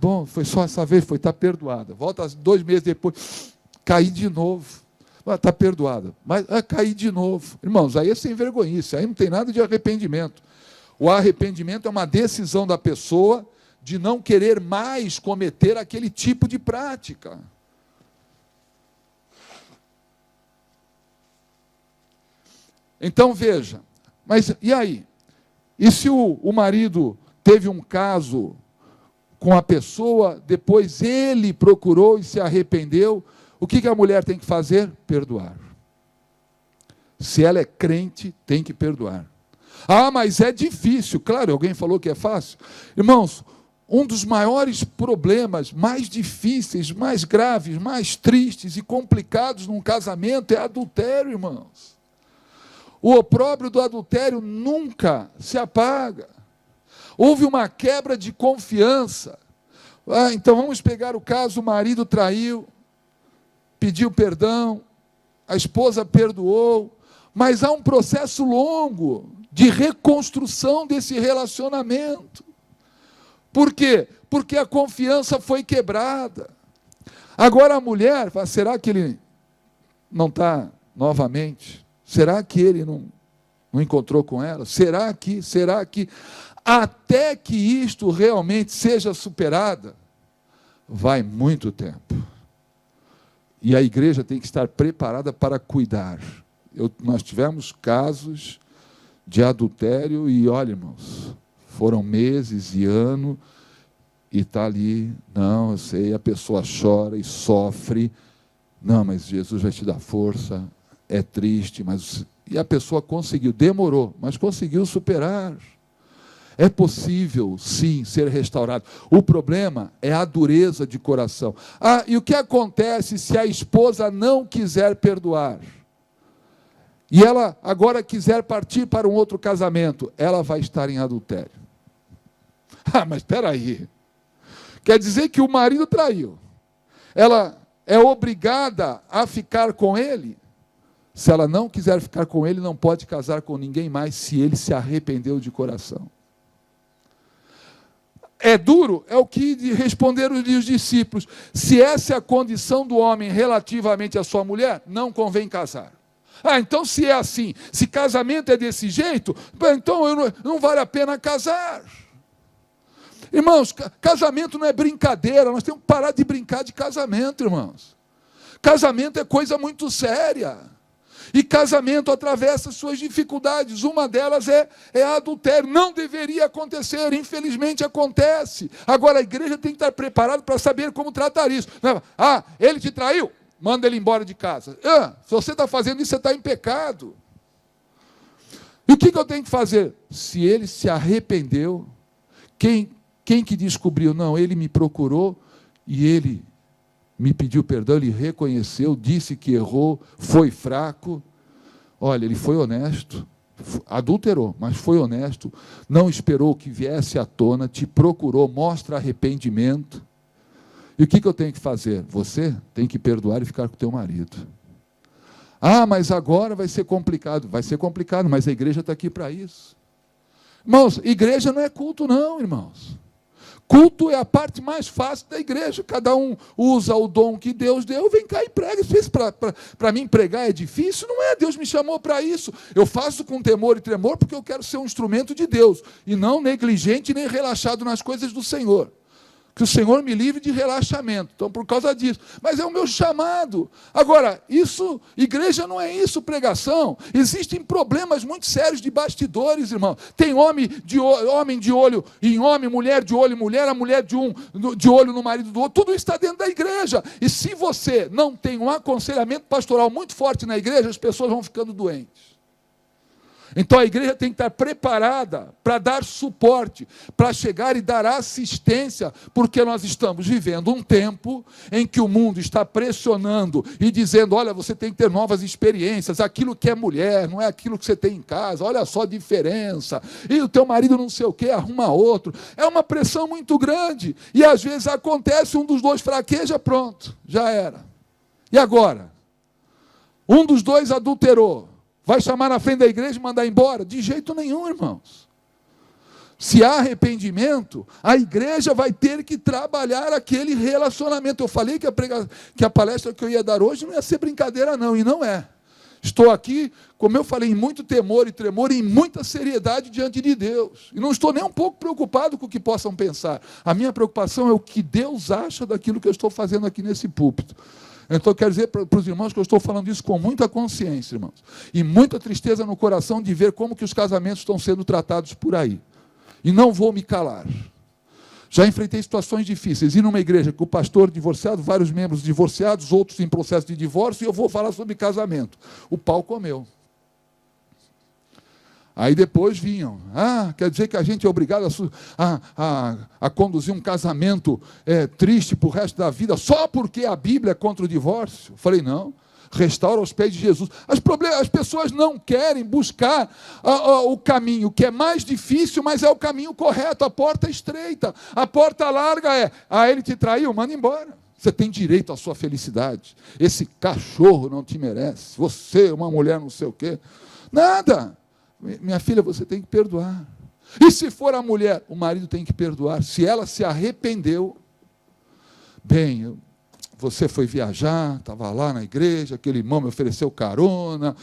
Bom, foi só essa vez, está perdoada. Volta 2 meses depois, caí de novo. Está perdoada. Mas caí de novo. Irmãos, aí é sem vergonhice, aí não tem nada de arrependimento. O arrependimento é uma decisão da pessoa de não querer mais cometer aquele tipo de prática. Então veja, mas e aí? E se o marido teve um caso com a pessoa, depois ele procurou e se arrependeu, o que a mulher tem que fazer? Perdoar. Se ela é crente, tem que perdoar. Mas é difícil. Claro, alguém falou que é fácil. Irmãos, um dos maiores problemas, mais difíceis, mais graves, mais tristes e complicados num casamento é adultério, irmãos. O opróbrio do adultério nunca se apaga. Houve uma quebra de confiança. Então vamos pegar o caso: o marido traiu, pediu perdão, a esposa perdoou, mas há um processo longo de reconstrução desse relacionamento. Por quê? Porque a confiança foi quebrada. Agora a mulher fala: será que ele não está novamente? Será que ele não encontrou com ela? Será que? Até que isto realmente seja superada, vai muito tempo. E a igreja tem que estar preparada para cuidar. Nós tivemos casos de adultério e, olha, irmãos, foram meses e anos, e está ali, não, eu sei, a pessoa chora e sofre, não, mas Jesus vai te dar força, é triste, mas... E a pessoa conseguiu, demorou, mas conseguiu superar. É possível, sim, ser restaurado. O problema é a dureza de coração. E o que acontece se a esposa não quiser perdoar? E ela agora quiser partir para um outro casamento, ela vai estar em adultério. Mas espera aí. Quer dizer que o marido traiu. Ela é obrigada a ficar com ele? Se ela não quiser ficar com ele, não pode casar com ninguém mais se ele se arrependeu de coração. É duro? É o que responderam os discípulos. Se essa é a condição do homem relativamente à sua mulher, não convém casar. Então se é assim, se casamento é desse jeito, então não vale a pena casar. Irmãos, casamento não é brincadeira, nós temos que parar de brincar de casamento, irmãos. Casamento é coisa muito séria. E casamento atravessa suas dificuldades. Uma delas é adultério. Não deveria acontecer, infelizmente acontece. Agora a igreja tem que estar preparada para saber como tratar isso. Ele te traiu? Manda ele embora de casa. Se você está fazendo isso, você está em pecado. E o que eu tenho que fazer? Se ele se arrependeu, quem que descobriu? Não, ele me procurou e ele me pediu perdão, ele reconheceu, disse que errou, foi fraco. Olha, ele foi honesto, adulterou, mas foi honesto, não esperou que viesse à tona, te procurou, mostra arrependimento. E o que eu tenho que fazer? Você tem que perdoar e ficar com o teu marido. Mas agora vai ser complicado. Vai ser complicado, mas a igreja está aqui para isso. Irmãos, igreja não é culto não, irmãos. Culto é a parte mais fácil da igreja. Cada um usa o dom que Deus deu. Vem cá e prega. Para mim pregar é difícil? Não é. Deus me chamou para isso. Eu faço com temor e tremor porque eu quero ser um instrumento de Deus. E não negligente nem relaxado nas coisas do Senhor. Que o Senhor me livre de relaxamento. Então, por causa disso. Mas é o meu chamado. Agora, igreja não é isso, pregação. Existem problemas muito sérios de bastidores, irmão. Tem homem de olho em homem, mulher de olho em mulher, a mulher de olho no marido do outro. Tudo isso está dentro da igreja. E se você não tem um aconselhamento pastoral muito forte na igreja, as pessoas vão ficando doentes. Então a igreja tem que estar preparada para dar suporte, para chegar e dar assistência, porque nós estamos vivendo um tempo em que o mundo está pressionando e dizendo, olha, você tem que ter novas experiências, aquilo que é mulher, não é aquilo que você tem em casa, olha só a diferença, e o teu marido não sei o que, arruma outro. É uma pressão muito grande, e às vezes acontece, um dos dois fraqueja, pronto, já era. E agora? Um dos dois adulterou. Vai chamar na frente da igreja e mandar embora? De jeito nenhum, irmãos. Se há arrependimento, a igreja vai ter que trabalhar aquele relacionamento. Eu falei que a palestra que eu ia dar hoje não ia ser brincadeira não, e não é. Estou aqui, como eu falei, em muito temor e tremor, e em muita seriedade diante de Deus. E não estou nem um pouco preocupado com o que possam pensar. A minha preocupação é o que Deus acha daquilo que eu estou fazendo aqui nesse púlpito. Então, eu quero dizer para os irmãos que eu estou falando isso com muita consciência, irmãos. E muita tristeza no coração de ver como que os casamentos estão sendo tratados por aí. E não vou me calar. Já enfrentei situações difíceis. Ir numa igreja com o pastor divorciado, vários membros divorciados, outros em processo de divórcio, e eu vou falar sobre casamento. O pau comeu. Aí depois vinham, quer dizer que a gente é obrigado a conduzir um casamento triste para o resto da vida, só porque a Bíblia é contra o divórcio? Eu falei, não, restaura aos pés de Jesus. As pessoas não querem buscar o caminho, que é mais difícil, mas é o caminho correto, a porta estreita, a porta larga ele te traiu, manda embora. Você tem direito à sua felicidade. Esse cachorro não te merece, você, uma mulher não sei o quê. Nada. Minha filha, você tem que perdoar. E se for a mulher, o marido tem que perdoar. Se ela se arrependeu, bem, você foi viajar, estava lá na igreja, aquele irmão me ofereceu carona,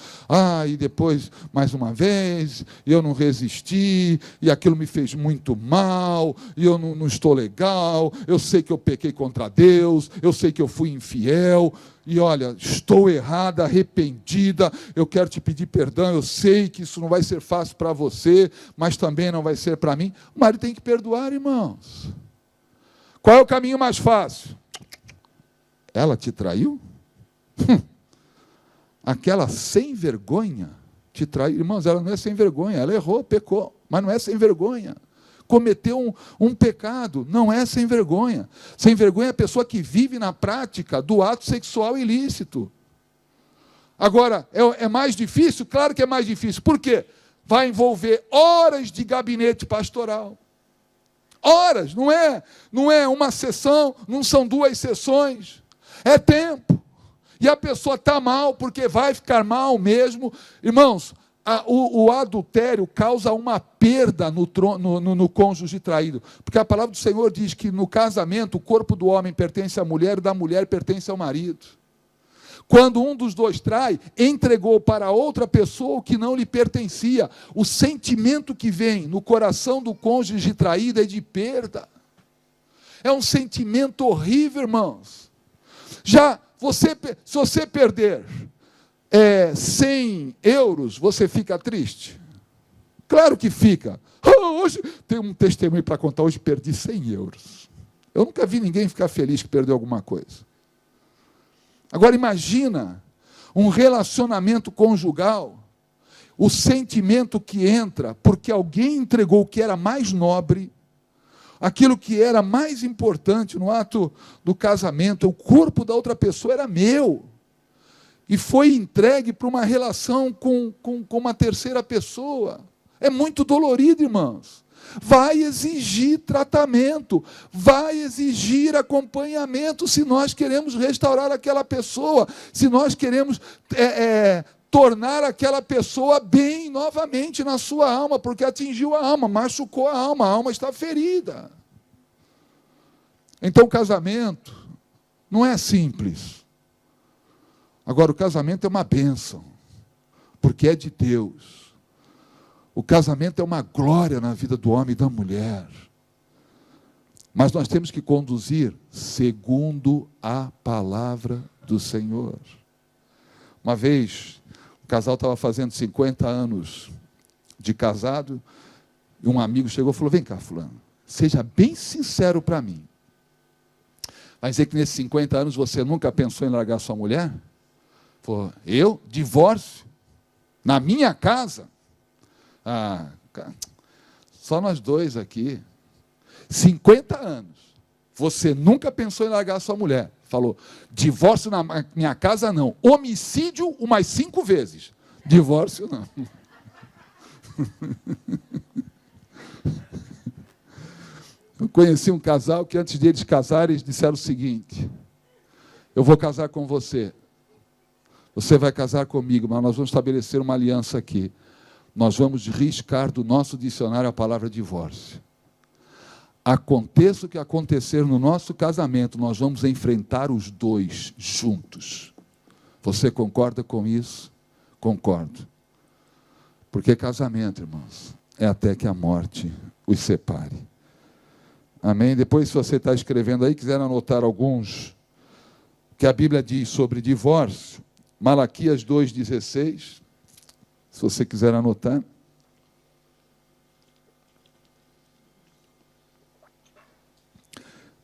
e depois, mais uma vez, eu não resisti, e aquilo me fez muito mal, e eu não estou legal, eu sei que eu pequei contra Deus, eu sei que eu fui infiel, e olha, estou errada, arrependida, eu quero te pedir perdão, eu sei que isso não vai ser fácil para você, mas também não vai ser para mim. O marido tem que perdoar, irmãos. Qual é o caminho mais fácil? Ela te traiu? Aquela sem vergonha te traiu. Irmãos, ela não é sem vergonha, ela errou, pecou, mas não é sem vergonha. Cometeu um pecado, não é sem vergonha. Sem vergonha é a pessoa que vive na prática do ato sexual ilícito. Agora, é mais difícil? Claro que é mais difícil. Por quê? Vai envolver horas de gabinete pastoral. Horas, não é uma sessão, não são 2 sessões. É tempo. E a pessoa está mal, porque vai ficar mal mesmo. Irmãos, o adultério causa uma perda no cônjuge traído. Porque a palavra do Senhor diz que no casamento o corpo do homem pertence à mulher e da mulher pertence ao marido. Quando um dos dois trai, entregou para outra pessoa o que não lhe pertencia. O sentimento que vem no coração do cônjuge traído é de perda. É um sentimento horrível, irmãos. Já, se você perder 100 euros, você fica triste? Claro que fica. Hoje, tem um testemunho para contar, hoje perdi 100 euros. Eu nunca vi ninguém ficar feliz que perdeu alguma coisa. Agora imagina um relacionamento conjugal, o sentimento que entra porque alguém entregou o que era mais nobre, aquilo que era mais importante no ato do casamento, o corpo da outra pessoa era meu, e foi entregue para uma relação com uma terceira pessoa. É muito dolorido, irmãos. Vai exigir tratamento, vai exigir acompanhamento se nós queremos restaurar aquela pessoa, se nós queremos tornar aquela pessoa bem novamente na sua alma, porque atingiu a alma, machucou a alma está ferida. Então o casamento não é simples. Agora o casamento é uma bênção, porque é de Deus. O casamento é uma glória na vida do homem e da mulher. Mas nós temos que conduzir segundo a palavra do Senhor. Uma vez, o casal estava fazendo 50 anos de casado, e um amigo chegou e falou: vem cá, fulano, seja bem sincero para mim. Vai dizer que nesses 50 anos você nunca pensou em largar sua mulher? Falou: eu? Divórcio? Na minha casa? Ah, só nós dois aqui. 50 anos. Você nunca pensou em largar sua mulher. Falou: divórcio na minha casa não. Homicídio umas 5 vezes. Divórcio não. Eu conheci um casal que antes de eles casarem, eles disseram o seguinte: eu vou casar com você. Você vai casar comigo, mas nós vamos estabelecer uma aliança aqui. Nós vamos riscar do nosso dicionário a palavra divórcio. Aconteça o que acontecer no nosso casamento, nós vamos enfrentar os dois juntos. Você concorda com isso? Concordo. Porque casamento, irmãos, é até que a morte os separe. Amém? Depois, se você está escrevendo aí, quiser anotar alguns que a Bíblia diz sobre divórcio, Malaquias 2,16, se você quiser anotar.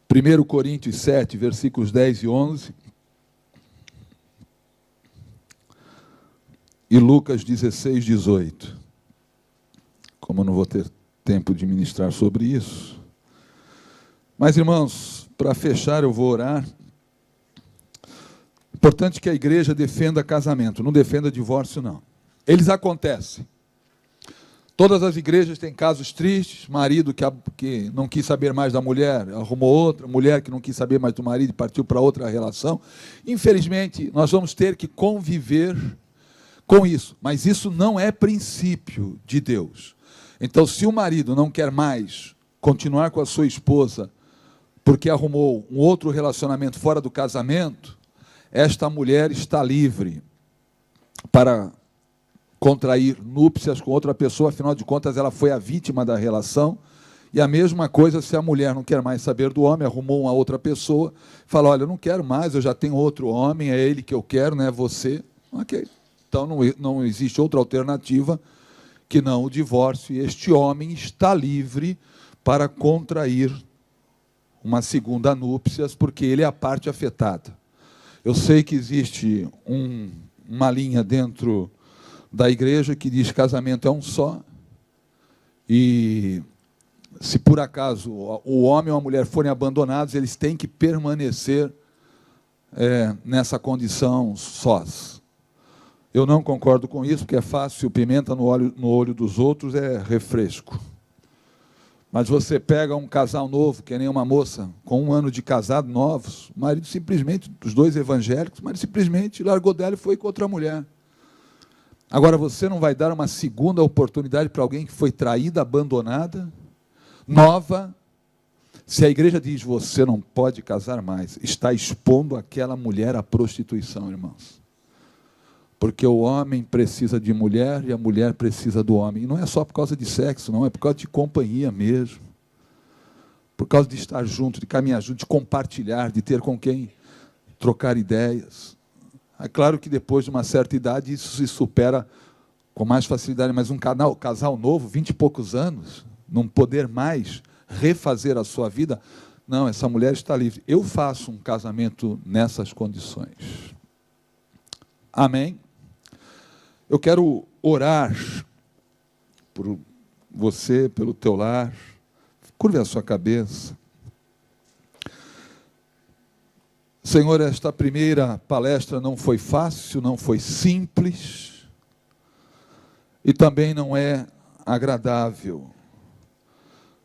Primeiro Coríntios 7, versículos 10 e 11. E Lucas 16, 18. Como eu não vou ter tempo de ministrar sobre isso. Mas, irmãos, para fechar eu vou orar. Importante que a igreja defenda casamento, não defenda divórcio, não. Eles acontecem. Todas as igrejas têm casos tristes, marido que não quis saber mais da mulher, arrumou outra, mulher que não quis saber mais do marido e partiu para outra relação. Infelizmente, nós vamos ter que conviver com isso, mas isso não é princípio de Deus. Então, se o marido não quer mais continuar com a sua esposa, porque arrumou um outro relacionamento fora do casamento, esta mulher está livre para contrair núpcias com outra pessoa, afinal de contas ela foi a vítima da relação. E a mesma coisa se a mulher não quer mais saber do homem, arrumou uma outra pessoa, fala: olha, eu não quero mais, eu já tenho outro homem, é ele que eu quero, não é você. Ok, então não existe outra alternativa que não o divórcio, e este homem está livre para contrair uma segunda núpcias, porque ele é a parte afetada. Eu sei que existe uma linha dentro da igreja que diz que casamento é um só, e se por acaso o homem ou a mulher forem abandonados, eles têm que permanecer nessa condição sós. Eu não concordo com isso, porque é fácil, pimenta no olho dos outros é refresco. Mas você pega um casal novo, que nem uma moça, com 1 ano de casado, novos, o marido simplesmente, os dois evangélicos, o marido simplesmente largou dela e foi com outra mulher. Agora, você não vai dar uma segunda oportunidade para alguém que foi traída, abandonada, nova. Se a igreja diz: você não pode casar mais, está expondo aquela mulher à prostituição, irmãos. Porque o homem precisa de mulher e a mulher precisa do homem. E não é só por causa de sexo, não, é por causa de companhia mesmo. por causa de estar junto, de caminhar junto, de compartilhar, de ter com quem trocar ideias. É claro que depois de uma certa idade isso se supera com mais facilidade, mas um casal novo, 20 e poucos anos, não poder mais refazer a sua vida, não, essa mulher está livre. Eu faço um casamento nessas condições. Amém? Eu quero orar por você, pelo teu lar. Curve a sua cabeça. Senhor, esta primeira palestra não foi fácil, não foi simples, e também não é agradável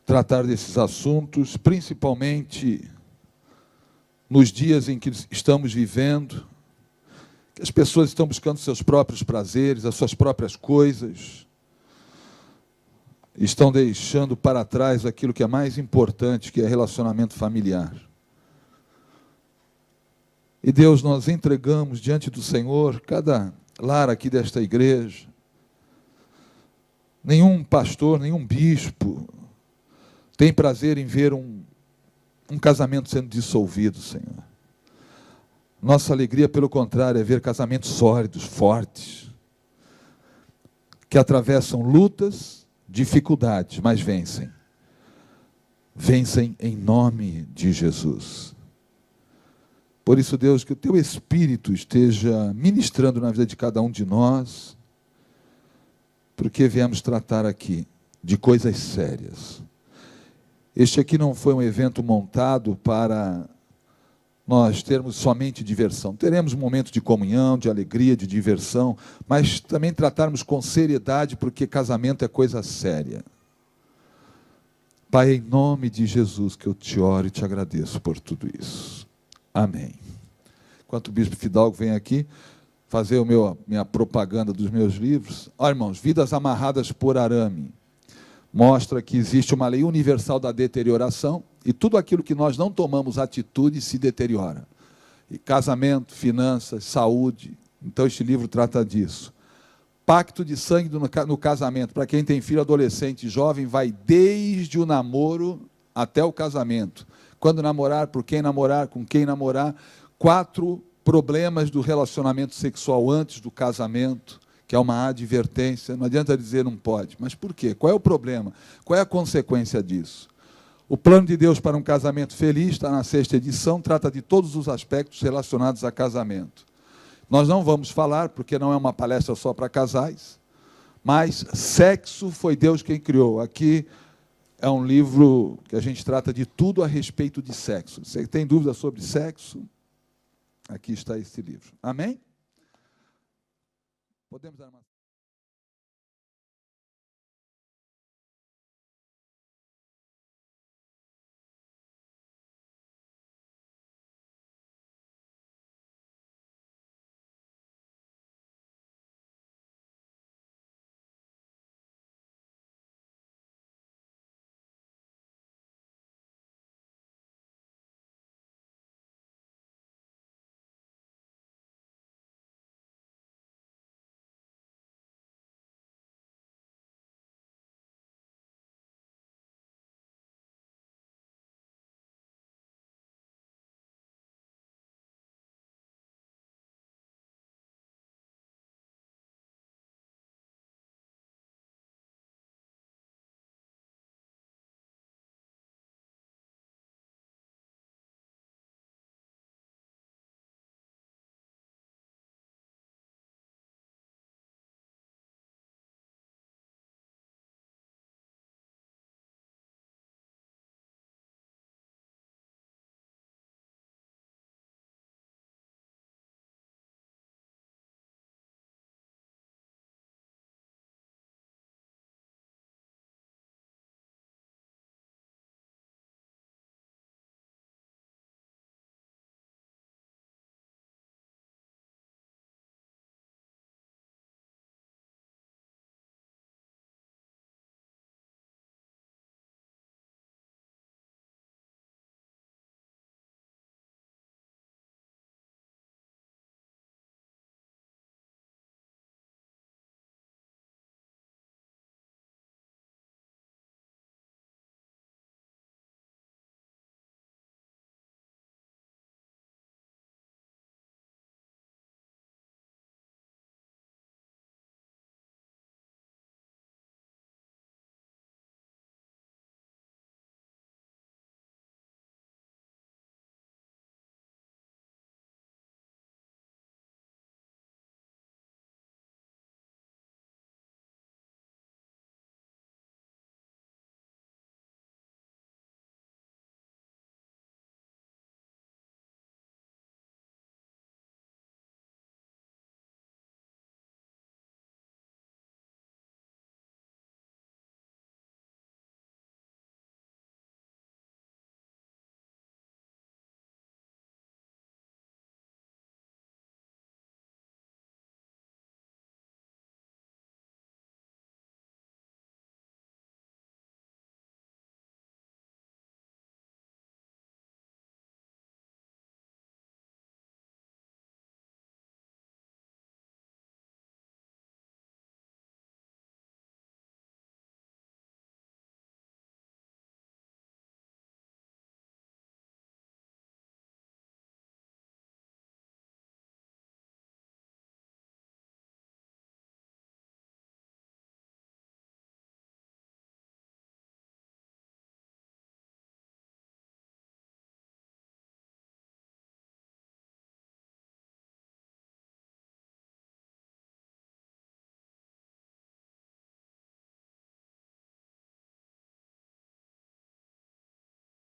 tratar desses assuntos, principalmente nos dias em que estamos vivendo, que as pessoas estão buscando seus próprios prazeres, as suas próprias coisas, estão deixando para trás aquilo que é mais importante, que é relacionamento familiar. E Deus, nós entregamos diante do Senhor cada lar aqui desta igreja. Nenhum pastor, nenhum bispo tem prazer em ver um casamento sendo dissolvido, Senhor. Nossa alegria, pelo contrário, é ver casamentos sólidos, fortes, que atravessam lutas, dificuldades, mas vencem. Vencem em nome de Jesus. Por isso, Deus, que o Teu Espírito esteja ministrando na vida de cada um de nós, porque viemos tratar aqui de coisas sérias. Este aqui não foi um evento montado para nós termos somente diversão. Teremos um momento de comunhão, de alegria, de diversão, mas também tratarmos com seriedade, porque casamento é coisa séria. Pai, em nome de Jesus, que eu te oro e te agradeço por tudo isso. Amém. Enquanto o bispo Fidalgo vem aqui fazer minha propaganda dos meus livros, olha, irmãos, Vidas Amarradas por Arame mostra que existe uma lei universal da deterioração, e tudo aquilo que nós não tomamos atitude se deteriora. E casamento, finanças, saúde. Então este livro trata disso. Pacto de sangue no casamento. Para quem tem filho adolescente e jovem, vai desde o namoro até o casamento. Quando namorar, por quem namorar, com quem namorar. 4 problemas do relacionamento sexual antes do casamento, que é uma advertência. Não adianta dizer não pode. Mas por quê? Qual é o problema? Qual é a consequência disso? O plano de Deus para um casamento feliz está na 6ª edição, trata de todos os aspectos relacionados a casamento. Nós não vamos falar, porque não é uma palestra só para casais, mas sexo foi Deus quem criou. Aqui é um livro que a gente trata de tudo a respeito de sexo. Você tem dúvida sobre sexo? Aqui está esse livro. Amém? Podemos dar uma...